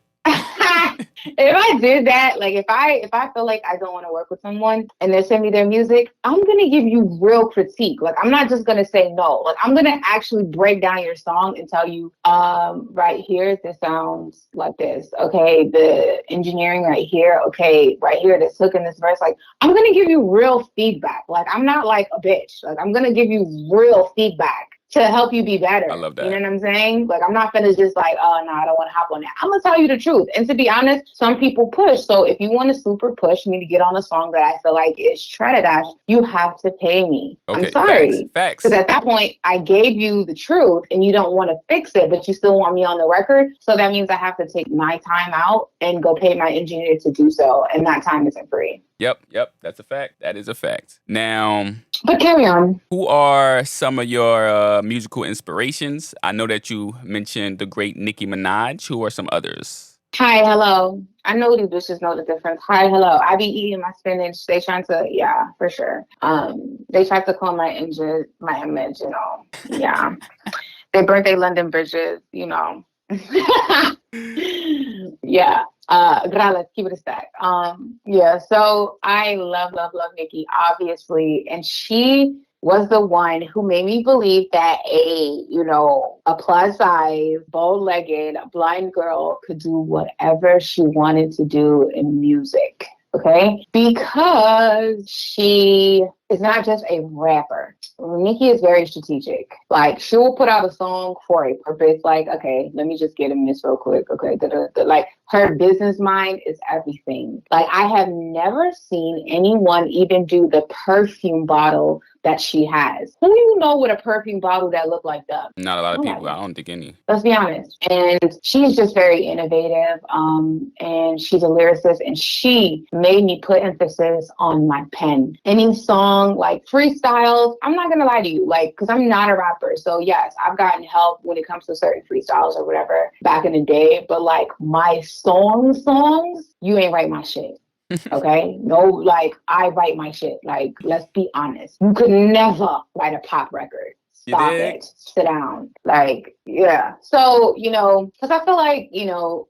if I did that, like if I feel like I don't want to work with someone and they send me their music, I'm gonna give you real critique. Like, I'm not just gonna say no. Like, I'm gonna actually break down your song and tell you, right here this sounds like this. Okay, the engineering right here. Okay, right here this hook in this verse. Like, I'm gonna give you real feedback. Like, I'm not like a bitch. Like, I'm gonna give you real feedback to help you be better. I love that. You know what I'm saying? Like, I'm not gonna just like, oh no, I don't want to hop on that. I'm gonna tell you the truth. And to be honest, some people push. So if you want to super push me to get on a song that I feel like is Trinidad, you have to pay me. Okay, I'm sorry. Facts. Because at that point, I gave you the truth and you don't want to fix it, but you still want me on the record. So that means I have to take my time out and go pay my engineer to do so. And that time isn't free. Yep. That's a fact. That is a fact. Now, but carry on. Who are some of your musical inspirations? I know that you mentioned the great Nicki Minaj. Who are some others? Hi, hello. I know these bitches know the difference. Hi, hello. I be eating my spinach. They trying to, yeah, for sure. They tried to call my image, you know. Yeah. They burnt their London bridges, you know. Yeah. Let's keep it a stack. Yeah, so I love Nicki, obviously. And she was the one who made me believe that a plus size, bow-legged, blind girl could do whatever she wanted to do in music. Okay? Because she is not just a rapper. Nicki is very strategic. Like, she will put out a song for a purpose. Like, okay, let me just get in this real quick. Okay, like, her business mind is everything. Like, I have never seen anyone even do the perfume bottle that she has. Who do you know with a perfume bottle that look like that? Not a lot of people. I don't think any. Let's be honest. And she's just very innovative. And she's a lyricist, and she made me put emphasis on my pen. Any song, like freestyles, I'm not gonna lie to you, like, because I'm not a rapper. So yes, I've gotten help when it comes to certain freestyles or whatever back in the day. But like my songs, you ain't write my shit. Okay? No, like, I write my shit. Like, let's be honest. You could never write a pop record. Stop it. Sit down. Like, yeah. So, because I feel like,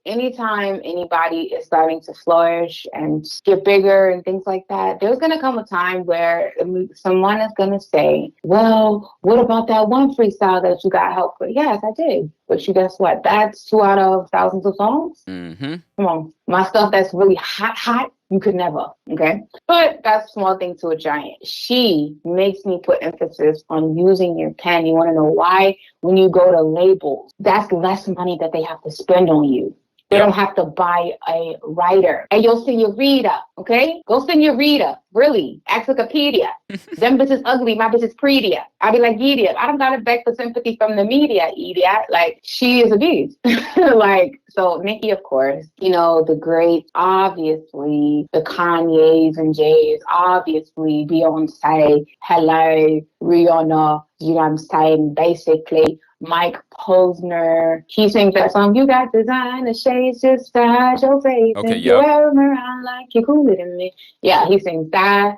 anytime anybody is starting to flourish and get bigger and things like that, there's going to come a time where someone is going to say, well, what about that one freestyle that you got help with? Yes, I did. But you guess what? That's 2 out of thousands of songs. Mm-hmm. Come on. My stuff that's really hot, you could never, okay? But that's a small thing to a giant. She makes me put emphasis on using your pen. You want to know why? When you go to labels, that's less money that they have to spend on you. They don't have to buy a writer. Hey, yo, senorita, okay? Go senorita. Really. Ask Wikipedia. Them bitches ugly, my bitch is prettier. I be like, idiot. I don't got to beg for sympathy from the media, idiot. Like, she is a beast. Like, so Nicki, of course, the greats, obviously, the Kanyes and Jays, obviously, Beyonce, hello, Rihanna, you know what I'm saying? Basically, Mike Posner, he sings that song, you got designer shades just out your face. Okay, and you wear them around like you're cooler than me. Yeah, he sings that.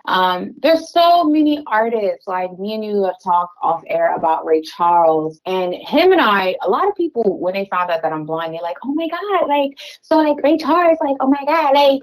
There's so many artists, like me and you have talked off air about Ray Charles, and him and I, a lot of people, when they found out that I'm blind, they're like, oh my God, like, so like Ray Charles, like, oh my God, like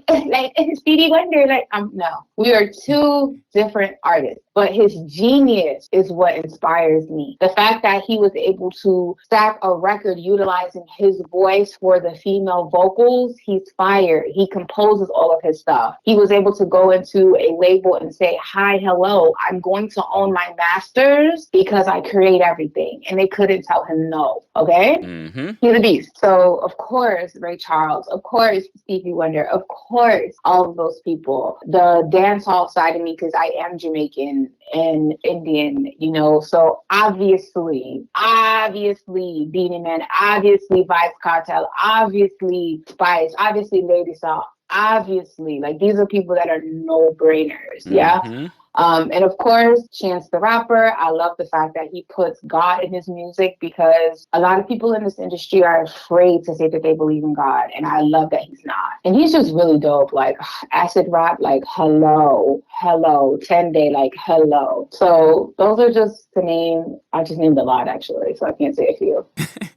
it's Stevie Wonder, like, no. We are two different artists, but his genius is what inspires me. The fact that he was able to stack a record utilizing his voice for the female vocals, he's fired. He composes all of his stuff. He was able to go into a label and say, hi, hello, I'm going to own my masters because I create everything. And they couldn't tell him no, okay? Mm-hmm. He's a beast. So, of course, Ray Charles, of course, Stevie Wonder, of course, all of those people. The dancehall side of me, because I am Jamaican and Indian, so obviously, Beanie Man, obviously Vybz Kartel, obviously Spice, obviously Lady Saw, obviously, like, these are people that are no-brainers, yeah? Mm-hmm. And of course, Chance the Rapper, I love the fact that he puts God in his music, because a lot of people in this industry are afraid to say that they believe in God. And I love that he's not. And he's just really dope. Like, acid rap, like, hello. 10 Day, like, hello. So those are just the name. I just named a lot, actually, so I can't say a few.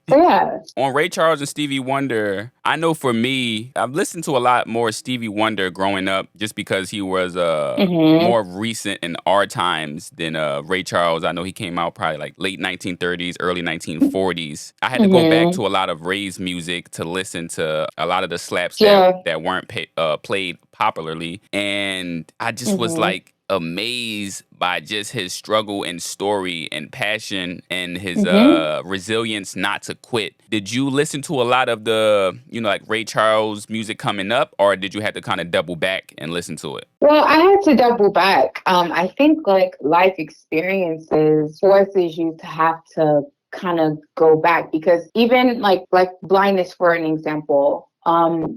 So yeah. On Ray Charles and Stevie Wonder, I know for me, I've listened to a lot more Stevie Wonder growing up, just because he was more recent in our times than Ray Charles. I know he came out probably like late 1930s, early 1940s. I had to go back to a lot of Ray's music to listen to a lot of the slaps that weren't played popularly. And I just was like amazed by just his struggle and story and passion and his resilience not to quit. Did you listen to a lot of the, like Ray Charles music coming up, or did you have to kind of double back and listen to it? Well, I had to double back. I think like life experiences forces you to have to kind of go back, because even like blindness, for an example,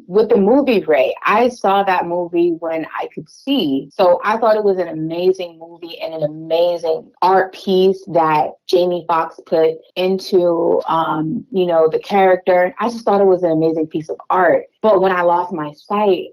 with the movie Ray, I saw that movie when I could see. So I thought it was an amazing movie and an amazing art piece that Jamie Foxx put into, the character. I just thought it was an amazing piece of art. But when I lost my sight,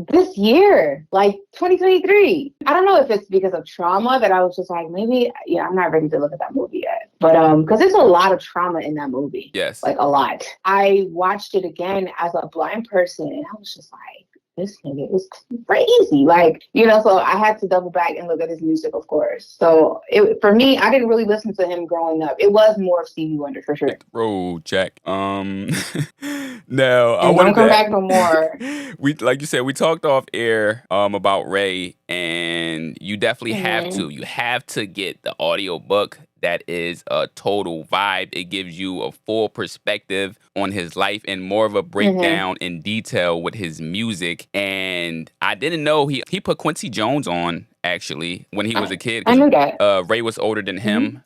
this year, like 2023, I don't know if it's because of trauma that I was just like, maybe, I'm not ready to look at that movie yet. But because there's a lot of trauma in that movie. Yes. Like a lot. I watched it again as a blind person, and I was just like, this nigga is crazy. Like, so I had to double back and look at his music, of course. So for me, I didn't really listen to him growing up. It was more of Stevie Wonder for sure. Road Jack. Now I And wanted don't come to. back no more. We, like you said, we talked off air about Ray, and you definitely have to. You have to get the audiobook. That is a total vibe. It gives you a full perspective on his life and more of a breakdown in detail with his music. And I didn't know he put Quincy Jones on, actually, when he was a kid. I knew that. Ray was older than him.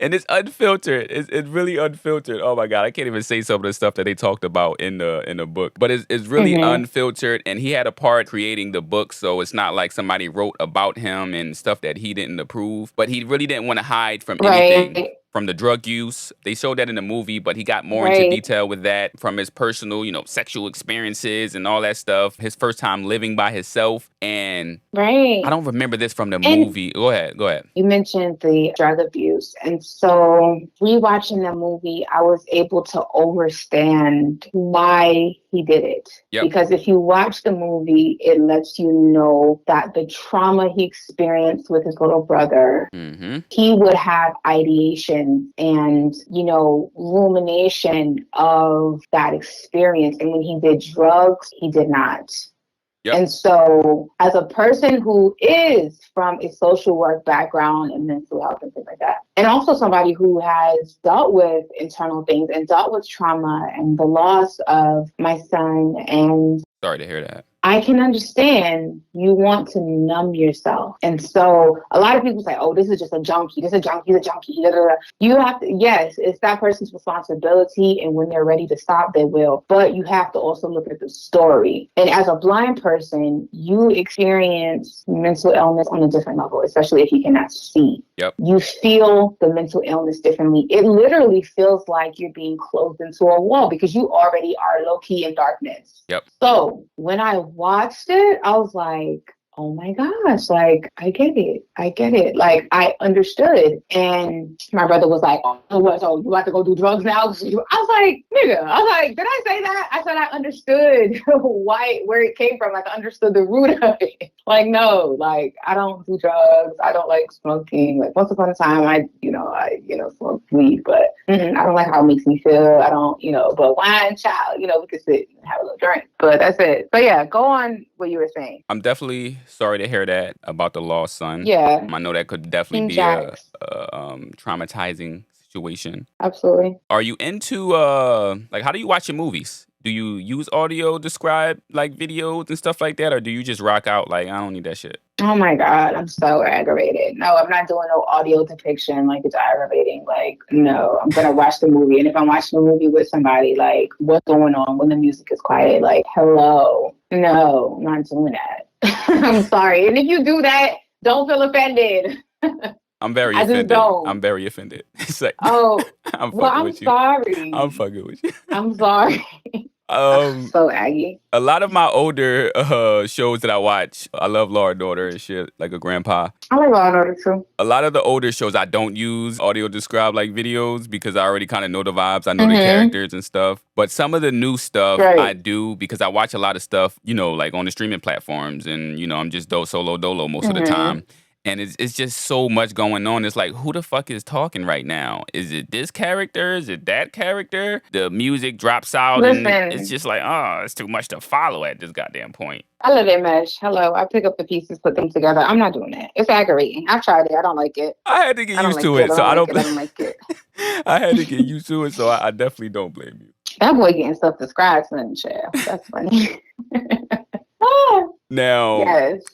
And it's unfiltered. It's really unfiltered. Oh my God, I can't even say some of the stuff that they talked about in the book. But it's really unfiltered. And he had a part creating the book, so it's not like somebody wrote about him and stuff that he didn't approve. But he really didn't want to hide from anything. From the drug use. They showed that in the movie, but he got more into detail with that from his personal, sexual experiences and all that stuff. His first time living by himself. And I don't remember this from the movie. Go ahead. You mentioned the drug abuse. And so rewatching the movie, I was able to understand why he did it. Yep. Because if you watch the movie, it lets you know that the trauma he experienced with his little brother, he would have ideation and, rumination of that experience. And when he did drugs, he did not. Yep. And so as a person who is from a social work background and mental health and things like that, and also somebody who has dealt with internal things and dealt with trauma and the loss of my son, and sorry to hear that. I can understand you want to numb yourself. And so a lot of people say, oh, this is just a junkie. This is a junkie, he's a junkie. Da, da, da. You have to, yes, it's that person's responsibility. And when they're ready to stop, they will. But you have to also look at the story. And as a blind person, you experience mental illness on a different level, especially if you cannot see. Yep. You feel the mental illness differently. It literally feels like you're being closed into a wall because you already are low key in darkness. Yep. So when I watched it, I was like, oh my gosh, like, I get it. Like, I understood. And my brother was like, oh, what? So you have to go do drugs now? I was like, nigga, did I say that? I said I understood where it came from. Like, I understood the root of it. Like, no, like, I don't do drugs. I don't like smoking. Like, once upon a time, I smoked weed, but I don't like how it makes me feel. I don't, but wine, child, we could sit and have a little drink. But that's it. But yeah, go on what you were saying. I'm definitely sorry to hear that about the lost son. Yeah. I know that could definitely be a traumatizing situation. Absolutely. Are you into, how do you watch your movies? Do you use audio describe, videos and stuff like that? Or do you just rock out, I don't need that shit? Oh my God, I'm so aggravated. No, I'm not doing no audio depiction. It's aggravating. No, I'm going to watch the movie. And if I'm watching the movie with somebody, what's going on when the music is quiet? Hello. No, I'm not doing that. I'm sorry. And if you do that, don't feel offended. I'm very offended. just don't. I'm very offended. It's I'm sorry. I'm fucking with you. I'm sorry. So Aggie. A lot of my older shows that I watch, I love Law and Order and shit, like a grandpa. I like Law and Order too. A lot of the older shows I don't use audio describe videos because I already kind of know the vibes. I know the characters and stuff. But some of the new stuff I do because I watch a lot of stuff, on the streaming platforms, and I'm just solo dolo most of the time. And it's just so much going on. It's who the fuck is talking right now? Is it this character? Is it that character? The music drops out. Listen. And it's just it's too much to follow at this goddamn point. I love it, Mesh. Hello. I pick up the pieces, put them together. I'm not doing that. It's aggravating. I've tried it. I don't like it. I had to get used to it, so I don't like it. I had to get used to it, so I definitely don't blame you. That boy getting stuff described to him, child. That's funny. Now,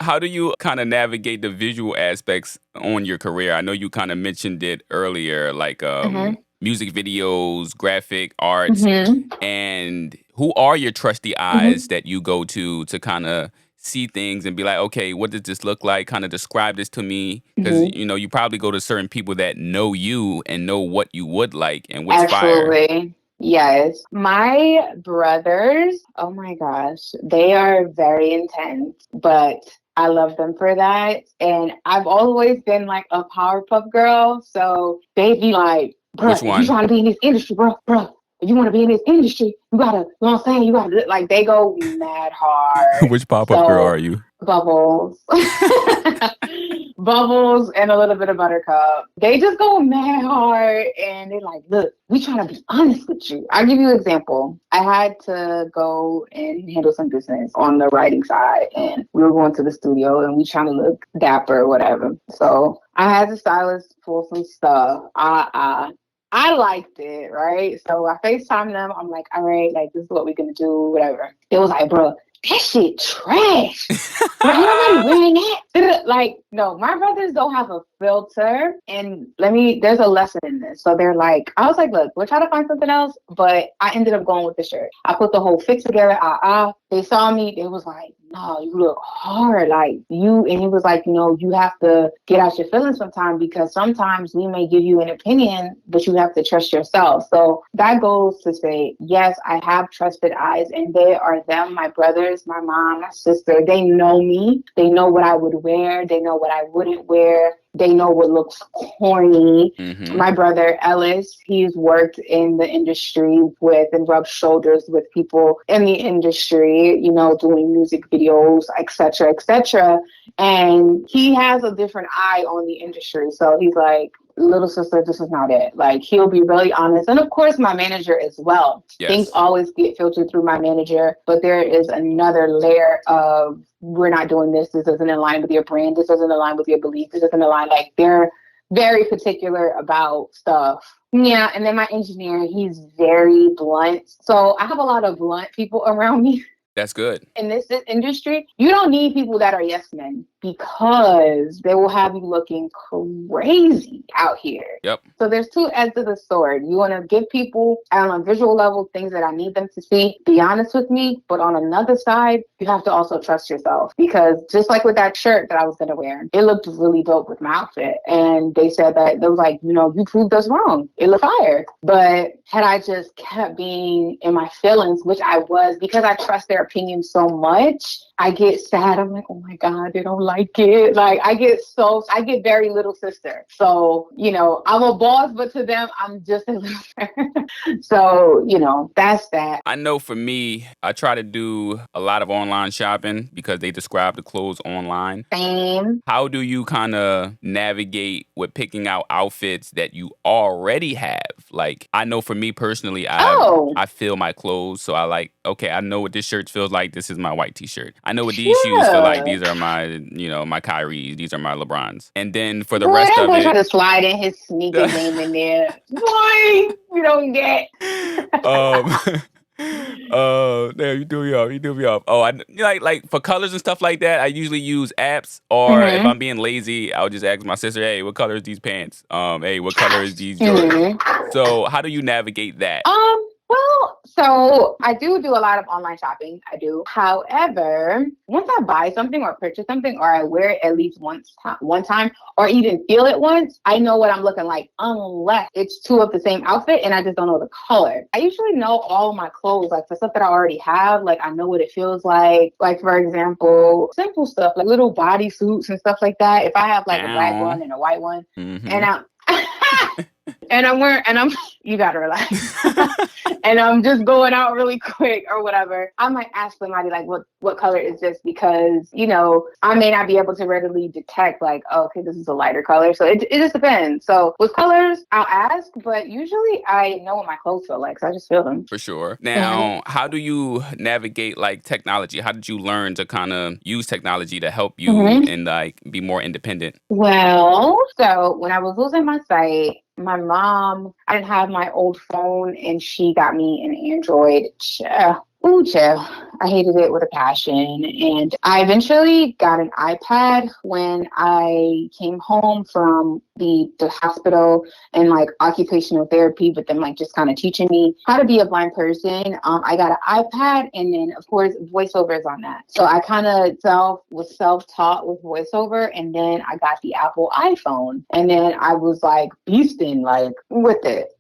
How do you kind of navigate the visual aspects on your career? I know you kind of mentioned it earlier, music videos, graphic arts, and who are your trusty eyes that you go to kind of see things and be like, okay, what does this look like? Kind of describe this to me. Because, you probably go to certain people that know you and know what you would like and what's fire. Yes. My brothers, oh my gosh, they are very intense, but I love them for that. And I've always been a Powerpuff Girl. So they be like, bro, which one? You trying to be in this industry, bro. if you want to be in this industry, you gotta, you know what I'm saying? You gotta, like, they go mad hard. Which pop-up girl are you? Bubbles. Bubbles and a little bit of Buttercup. They just go mad hard and they're like, look, we trying to be honest with you. I'll give you an example. I had to go and handle some business on the writing side, and we were going to the studio and we trying to look dapper or whatever. So I had the stylist pull some stuff. I liked it, right? So I FaceTimed them. I'm like, all right, like, this is what we're going to do, whatever. It was like, bro, that shit trash. Bro, ain't nobody wearing that. Like, no, my brothers don't have a filter. And there's a lesson in this. So they're like, I was like, look, we'll try to find something else. But I ended up going with the shirt. I put the whole fix together. They saw me. They was like, no, you look hard. Like, and he was like, you have to get out your feelings sometimes, because sometimes we may give you an opinion, but you have to trust yourself. So that goes to say, yes, I have trusted eyes, and they are them, my brothers, my mom, my sister. They know me. They know what I would wear. They know what I wouldn't wear. They know what looks corny. Mm-hmm. My brother, Ellis, he's worked in the industry with and rubbed shoulders with people in the industry, doing music videos, et cetera, et cetera. And he has a different eye on the industry. So he's like, little sister, this is not it. Like, he'll be really honest. And of course, my manager as well. Yes. Things always get filtered through my manager, but there is another layer of, we're not doing this. This isn't in line with your brand. This isn't in line with your beliefs. This isn't in line. Like, they're very particular about stuff. Yeah. And then my engineer, he's very blunt. So I have a lot of blunt people around me. That's good. In this industry, you don't need people that are yes men, because they will have you looking crazy out here. Yep. So there's two ends of the sword. You want to give people on a visual level things that I need them to see, be honest with me. But on another side, you have to also trust yourself, because just like with that shirt that I was going to wear, it looked really dope with my outfit. And they said that, they was like, you proved us wrong. It looked fire. But had I just kept being in my feelings, which I was, because I trust their opinion so much, I get sad. I'm like, oh my God, they don't like it. Like, I get very little sister. So, I'm a boss, but to them, I'm just a little So, that's that. I know for me, I try to do a lot of online shopping because they describe the clothes online. Same. How do you kind of navigate with picking out outfits that you already have? Like, I know for me personally, I feel my clothes. So I like, okay, I know what this shirt feels like. This is my white t-shirt. I know what these shoes feel like. These are my, my Kyries. These are my LeBrons. And then for the rest of it, try to slide in his sneaker name in there. Boy, you don't get. Damn, you threw me off. Oh, I like for colors and stuff like that, I usually use apps, or if I'm being lazy, I'll just ask my sister, hey, what color is these pants? Hey, what color is these Jordans? So how do you navigate that? Well, so I do a lot of online shopping. I do. However, once I buy something or purchase something, or I wear it at least one time, or even feel it once, I know what I'm looking like, unless it's two of the same outfit and I just don't know the color. I usually know all my clothes, like the stuff that I already have, like I know what it feels like. Like, for example, simple stuff like little bodysuits and stuff like that. If I have like a black one and a white one, and you gotta relax. And I'm just going out really quick or whatever, I might ask somebody like, what color is this? Because, I may not be able to readily detect like, oh, okay, this is a lighter color. So it just depends. So with colors, I'll ask, but usually I know what my clothes feel like. So I just feel them. For sure. Now, how do you navigate like technology? How did you learn to kind of use technology to help you and like be more independent? Well, so when I was losing my sight, my mom, I didn't have my old phone, and she got me an Android. Ooh, chill. I hated it with a passion. And I eventually got an iPad when I came home from the hospital and like occupational therapy, but then like just kind of teaching me how to be a blind person. I got an iPad, and then of course voiceover is on that. So I kind of was self-taught with voiceover, and then I got the Apple iPhone, and then I was like beasting like with it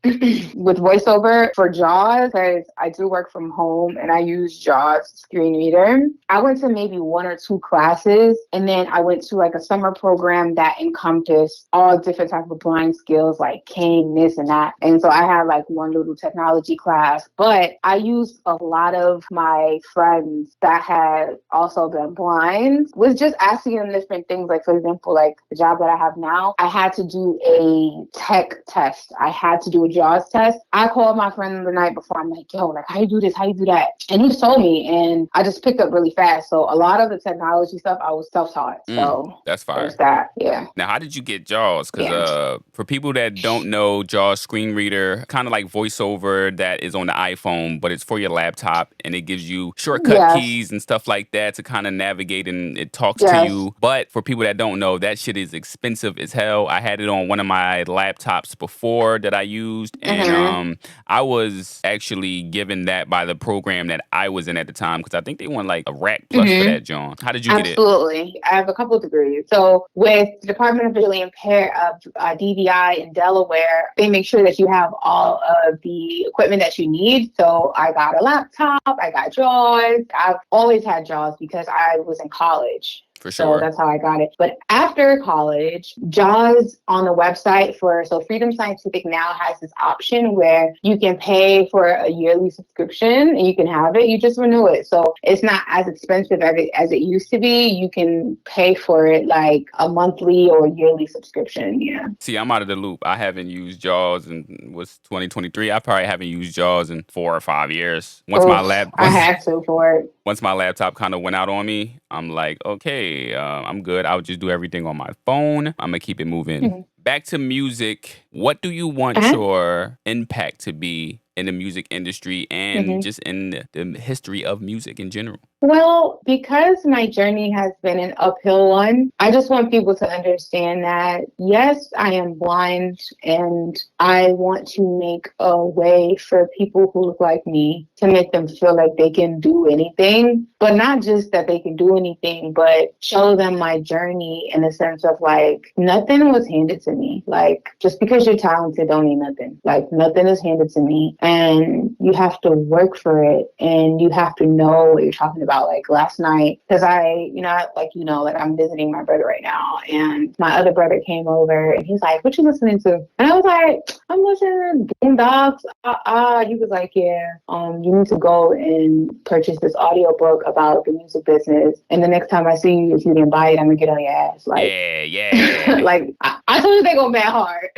with voiceover for JAWS, because I do work from home and I used JAWS screen reader. I went to maybe 1 or 2 classes, and then I went to like a summer program that encompassed all different types of blind skills like King, this and that. And so I had like one little technology class, but I used a lot of my friends that had also been blind, was just asking them different things. Like, for example, like the job that I have now, I had to do a tech test. I had to do a JAWS test. I called my friend the night before. I'm like, yo, like, how you do this? How you do that? And he told me, and I just picked up really fast. So a lot of the technology stuff, I was self-taught. So that's fine. There's that. Yeah. Now, how did you get JAWS? Because for people that don't know, JAWS screen reader, kind of like VoiceOver that is on the iPhone, but it's for your laptop, and it gives you shortcut keys and stuff like that to kind of navigate, and it talks to you. But for people that don't know, that shit is expensive as hell. I had it on one of my laptops before that I used, and I was actually given that by the program that I was in at the time, because I think they won like a rack plus for that, John. How did you get it? Absolutely. I have a couple of degrees. So with the Department of Visually Impaired DVI in Delaware, they make sure that you have all of the equipment that you need. So I got a laptop, I got JAWS. I've always had JAWS because I was in college. For sure. So that's how I got it. But after college, JAWS on the website so Freedom Scientific now has this option where you can pay for a yearly subscription and you can have it. You just renew it. So it's not as expensive as it used to be. You can pay for it like a monthly or yearly subscription. Yeah. See, I'm out of the loop. I haven't used JAWS in 2023. I probably haven't used JAWS in 4 or 5 years. I had to for it. Once my laptop kind of went out on me, I'm like, okay, I'm good. I'll just do everything on my phone. I'm going to keep it moving. Back to music. What do you want your impact to be in the music industry and just in the history of music in general? Well, because my journey has been an uphill one, I just want people to understand that, yes, I am blind and I want to make a way for people who look like me to make them feel like they can do anything, but not just that they can do anything, but show them my journey in a sense of like, nothing was handed to me. Like, just because you're talented don't mean nothing. Like, nothing is handed to me, and you have to work for it, and you have to know what you're talking about. Like last night, because I'm visiting my brother right now, and my other brother came over and he's like, "What you listening to?" And I was like, "I'm listening to Boondocks." He was like, "Yeah, you need to go and purchase this audiobook about the music business, and the next time I see you, if you didn't buy it, I'm gonna get on your ass." Like, yeah. Like I told you they go mad hard.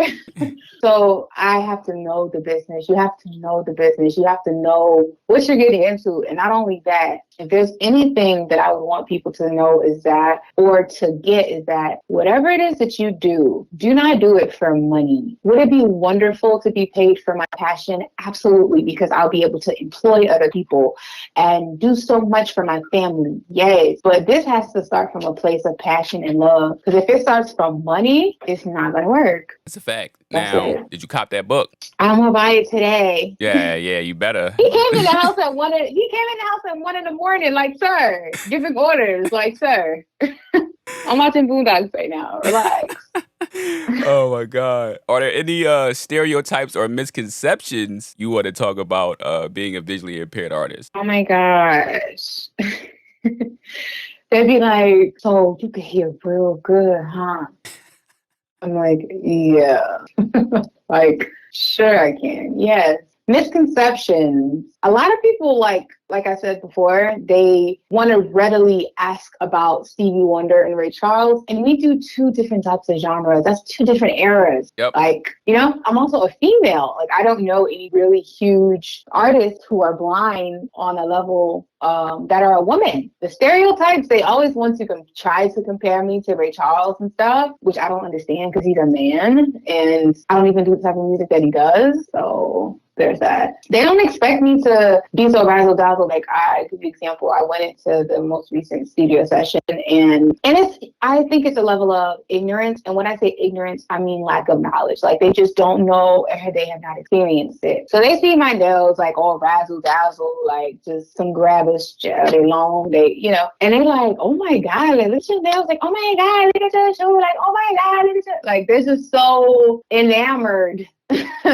So I have to know the business. You have to know the business. You have to know what you're getting into. And not only that, if there's anything that I would want people to know is that, or to get is that, whatever it is that you do not do it for money. Would it be wonderful to be paid for my passion? Absolutely, because I'll be able to employ other people and do so much for my family. Yes, but this has to start from a place of passion and love. Because if it starts from money, it's not going to work. That's a fact. Now, did you cop that book? I'm gonna buy it today. Yeah, you better. He came in the house at 1 in the morning, like, sir, giving orders, like, sir. I'm watching Boondocks right now. Relax. Oh my God. Are there any stereotypes or misconceptions you want to talk about being a visually impaired artist? Oh my gosh. They'd be like, "So you can hear real good, huh?" I'm like, yeah. Like, sure I can. Yes. Misconceptions. A lot of people, like I said before, they want to readily ask about Stevie Wonder and Ray Charles. And we do 2 different types of genres. That's 2 different eras. Yep. Like, I'm also a female. Like, I don't know any really huge artists who are blind on a level that are a woman. The stereotypes, they always want to try to compare me to Ray Charles and stuff, which I don't understand because he's a man and I don't even do the type of music that he does. So there's that. They don't expect me to be so razzle dazzle. Like, I give you an example. I went into the most recent studio session and I think it's a level of ignorance. And when I say ignorance, I mean lack of knowledge. Like, they just don't know or they have not experienced it. So they see my nails like all razzle dazzle, like just some grabbers, they long, and they're like, "Oh my God, like, look at your nails." Like, "Oh my God, look at your shoe." Like, "Oh my God, look at your," like, they're just so enamored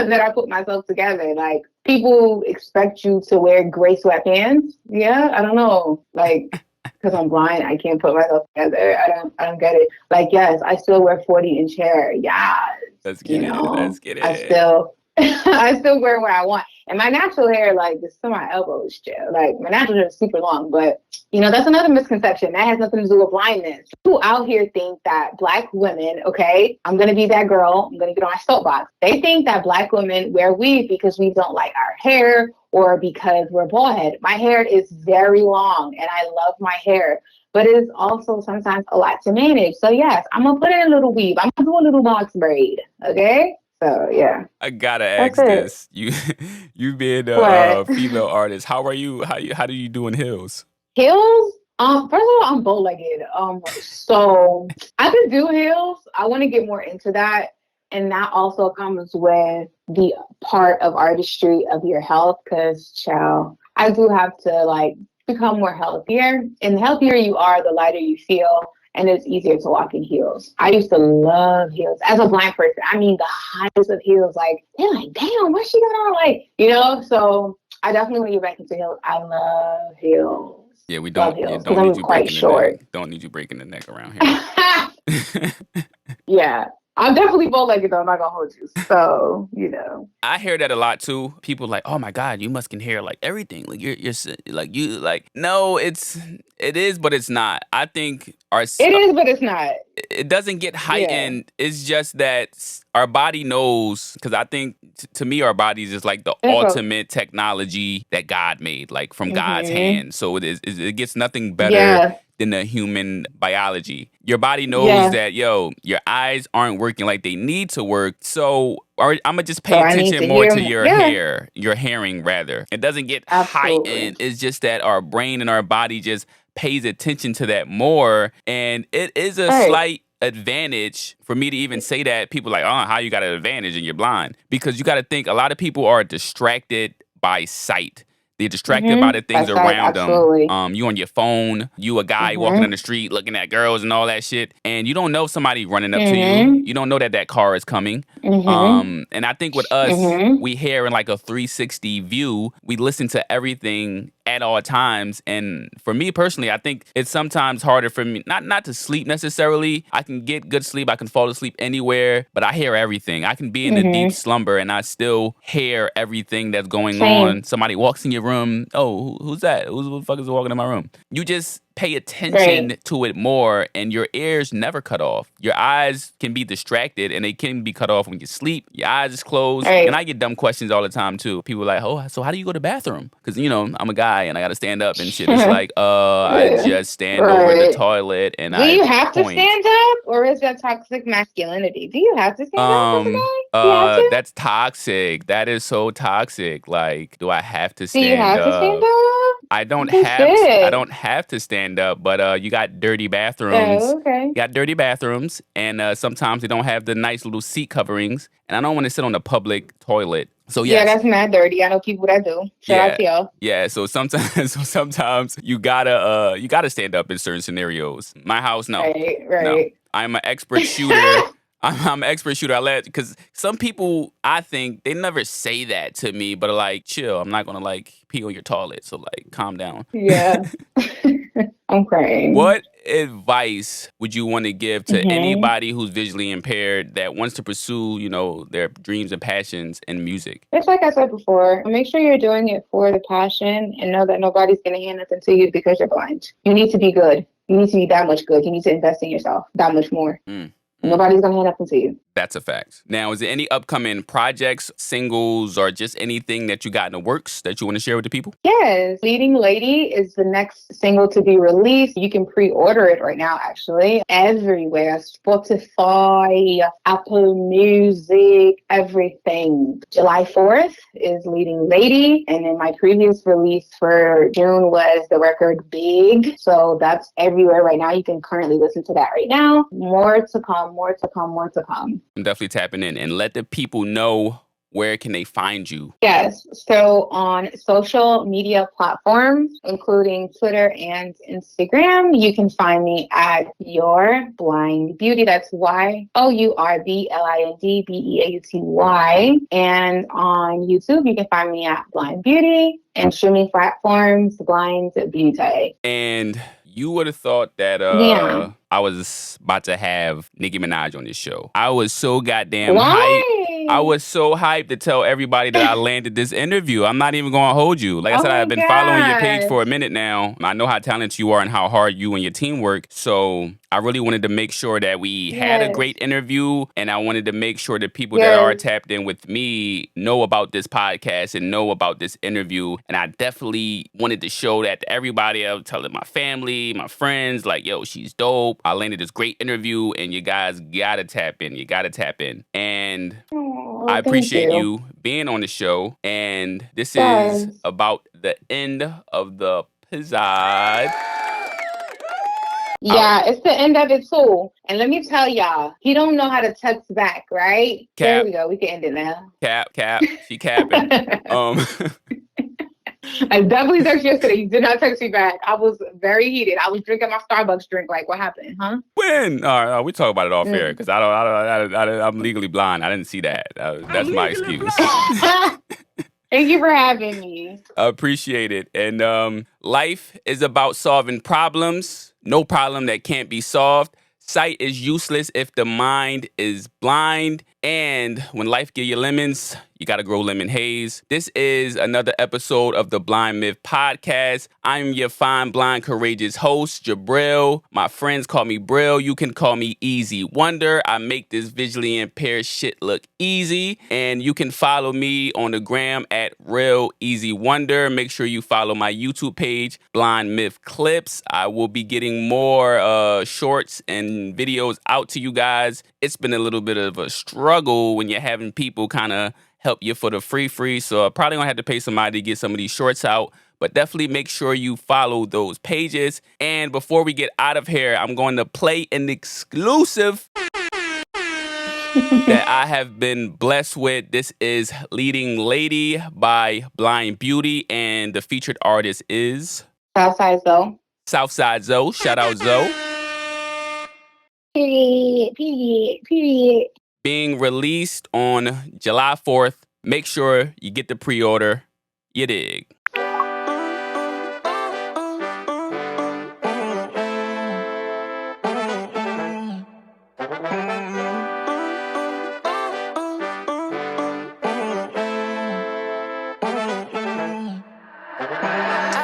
that I put myself together. Like, people expect you to wear gray sweatpants. Yeah, I don't know. Like, because I'm blind, I can't put myself together. I don't get it. Like, yes, I still wear 40-inch hair. Yeah. Let's get it. Let's get it. I still wear what I want. And my natural hair, like, is to my elbows, chill. Like, my natural hair is super long, but, that's another misconception. That has nothing to do with blindness. People out here think that Black women, okay, I'm going to be that girl. I'm going to get on my soapbox. They think that Black women wear weave because we don't like our hair or because we're bald head. My hair is very long, and I love my hair. But it is also sometimes a lot to manage. So, yes, I'm going to put in a little weave. I'm going to do a little box braid, okay? So, yeah. I gotta ask this. You being a female artist, how are you? How do you do in heels? Heels? First of all, I'm bow-legged. So I could do heels. I want to get more into that. And that also comes with the part of artistry of your health, because, child, I do have to, like, become more healthier. And the healthier you are, the lighter you feel. And it's easier to walk in heels. I used to love heels. As a blind person, I mean, the highest of heels, like, they're like, damn, what's she got on? Like, so I definitely want to get back into heels. I love heels. Yeah, we don't need you breaking the neck. Don't need you breaking the neck around here. Yeah. I'm definitely bow-legged though, I'm not gonna hold you. So, I hear that a lot too. People like, oh my God, you must can hear like everything. Like you're like you like no, it is, but it's not. I think it is, but it's not. It doesn't get heightened. Yeah. It's just that our body knows, because I think to me our bodies is like the ultimate technology that God made, like from God's hand. So it gets nothing better than the human biology. Your body knows that, your eyes aren't working like they need to work. So I'm going to just pay attention more to your hair, your hearing rather. It doesn't get heightened. It's just that our brain and our body just pays attention to that more. And it is a slight advantage for me to even say that. People are like, oh, how you got an advantage and you're blind? Because you got to think a lot of people are distracted by sight. They're distracted by the things around them. You on your phone, you a guy walking on the street looking at girls and all that shit. And you don't know somebody running up to you. You don't know that car is coming. And I think with us, we hear in like a 360 view. We listen to everything at all times. And for me personally, I think it's sometimes harder for me not to sleep necessarily. I can get good sleep. I can fall asleep anywhere, but I hear everything. I can be in a deep slumber and I still hear everything that's going on. Somebody walks in your room. Oh, who's that? Who the fuck is walking in my room? You just pay attention to it more, and your ears never cut off. Your eyes can be distracted, and they can be cut off when you sleep. Your eyes is closed. And I get dumb questions all the time, too. People are like, oh, so how do you go to the bathroom? Because, I'm a guy, and I got to stand up and shit. It's like, I just stand over the toilet, and Do you have to stand up, or is that toxic masculinity? Do you have to stand up as a guy? That's toxic. That is so toxic. Like, do I have to stand up? Do you have to stand up? I don't have to stand up, but you got dirty bathrooms. Oh, okay. You got dirty bathrooms, and sometimes they don't have the nice little seat coverings. And I don't want to sit on the public toilet. So yeah, that's not dirty. I know people that do. Shout out to y'all. Yeah, so sometimes you gotta stand up in certain scenarios. My house, no. Right. No. I'm an expert shooter. I'm an expert shooter. Because some people, I think, they never say that to me, but like, chill. I'm not gonna like pee on your toilet, so like, calm down. Yeah. I'm crying. What advice would you want to give to anybody who's visually impaired that wants to pursue, their dreams and passions in music? It's like I said before, make sure you're doing it for the passion and know that nobody's going to hand nothing to you because you're blind. You need to be good. You need to be that much good. You need to invest in yourself that much more. Nobody's going to hand nothing to you. That's a fact. Now, is there any upcoming projects, singles, or just anything that you got in the works that you want to share with the people? Yes. Leading Lady is the next single to be released. You can pre-order it right now, actually. Everywhere. Spotify, Apple Music, everything. July 4th is Leading Lady. And then my previous release for June was the record Big. So that's everywhere right now. You can currently listen to that right now. More to come, more to come, more to come. I'm definitely tapping in and let the people know where can they find you? Yes. So on social media platforms, including Twitter and Instagram, you can find me at Your Blind Beauty. That's YOURBLINDBEAUTY. And on YouTube, you can find me at Blind Beauty, and streaming platforms, Blind Beauty. And you would have thought that Yeah. I was about to have Nicki Minaj on this show. I was so goddamn Why? hyped. I was so hyped to tell everybody that I landed this interview. I'm not even going to hold you. Like I said, I've been following your page for a minute now. I know how talented you are and how hard you and your team work. So I really wanted to make sure that we had a great interview, and I wanted to make sure that people that are tapped in with me know about this podcast and know about this interview. And I definitely wanted to show that to everybody. I was telling my family, my friends, like, yo, she's dope. I landed this great interview, and you guys gotta tap in. You gotta tap in. And I appreciate you being on the show. And this is about the end of the episode. Yeah, it's the end of it too. And let me tell y'all, he don't know how to text back, right? Cap. There we go. We can end it now. Cap. She capping. I definitely texted you yesterday. You did not text me back. I was very heated. I was drinking my Starbucks drink. Like, what happened, huh? When? All right, we talk about it off air because I'm legally blind. I didn't see that. That's my excuse. Thank you for having me. I appreciate it. And life is about solving problems. No problem that can't be solved. Sight is useless if the mind is blind. And when life give you lemons, you gotta grow lemon haze. This is another episode of the Blind Myth Podcast. I'm your fine, blind, courageous host, Jabril. My friends call me Brill. You can call me Easy Wonder. I make this visually impaired shit look easy. And you can follow me on the gram at Real Easy Wonder. Make sure you follow my YouTube page, Blind Myth Clips. I will be getting more shorts and videos out to you guys. It's been a little bit of a struggle when you're having people kind of help you for the free. So I probably gonna have to pay somebody to get some of these shorts out. But definitely make sure you follow those pages. And before we get out of here, I'm going to play an exclusive that I have been blessed with. This is Leading Lady by Blind Beauty. And the featured artist is Southside Zoe. Southside Zoe. Shout out Zoe. Period. Being released on July 4th. Make sure you get the pre-order. You dig.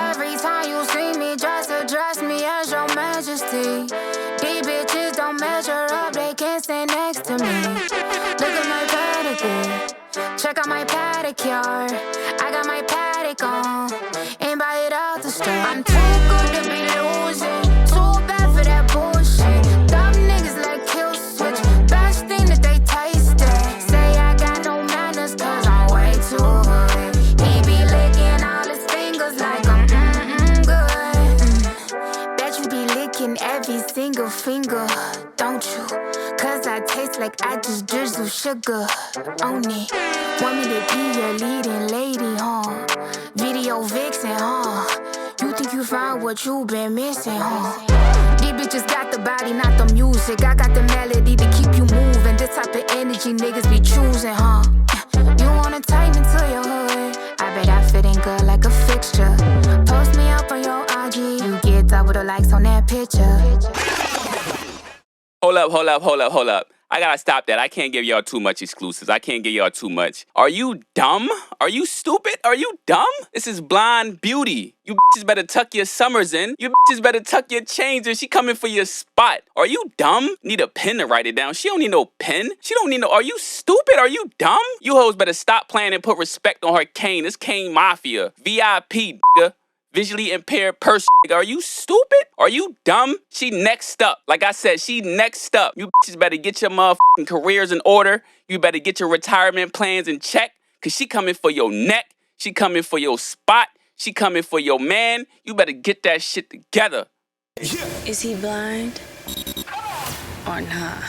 Every time you see me, just address me as your majesty. These bitches don't measure up, they can't stand next to me. Look at my pedicure, check out my pedicure. I got my paddock on, and buy it out the store. I'm too good to be losing, too bad for that bullshit. Dumb niggas like kill switch, best thing that they tasted. Say I got no manners cause I'm way too good. He be licking all his fingers like I'm good. Bet you be licking every single finger, don't you? Cause I taste like I just drizzle sugar on it. Want me to be your leading lady, huh? Video vixen, huh? You think you found what you been missing, huh? These bitches got the body, not the music. I got the melody to keep you moving. This type of energy niggas be choosing, huh? You wanna tighten into your hood? I bet I fit in good like a fixture. Post me up on your IG, you get double the likes on that picture. Hold up. I gotta stop that. I can't give y'all too much exclusives. I can't give y'all too much. Are you dumb? Are you stupid? Are you dumb? This is Blind Beauty. You bitches better tuck your summers in. You bitches better tuck your chains in. She coming for your spot. Are you dumb? Need a pen to write it down. She don't need no pen. She don't need no... Are you stupid? Are you dumb? You hoes better stop playing and put respect on her cane. This Cane Mafia. VIP, nigga. Visually impaired person. Are you stupid? Are you dumb? She next up. Like I said, she next up. You bitches better get your motherfucking careers in order. You better get your retirement plans in check. Cause she coming for your neck. She coming for your spot. She coming for your man. You better get that shit together. Is he blind or not?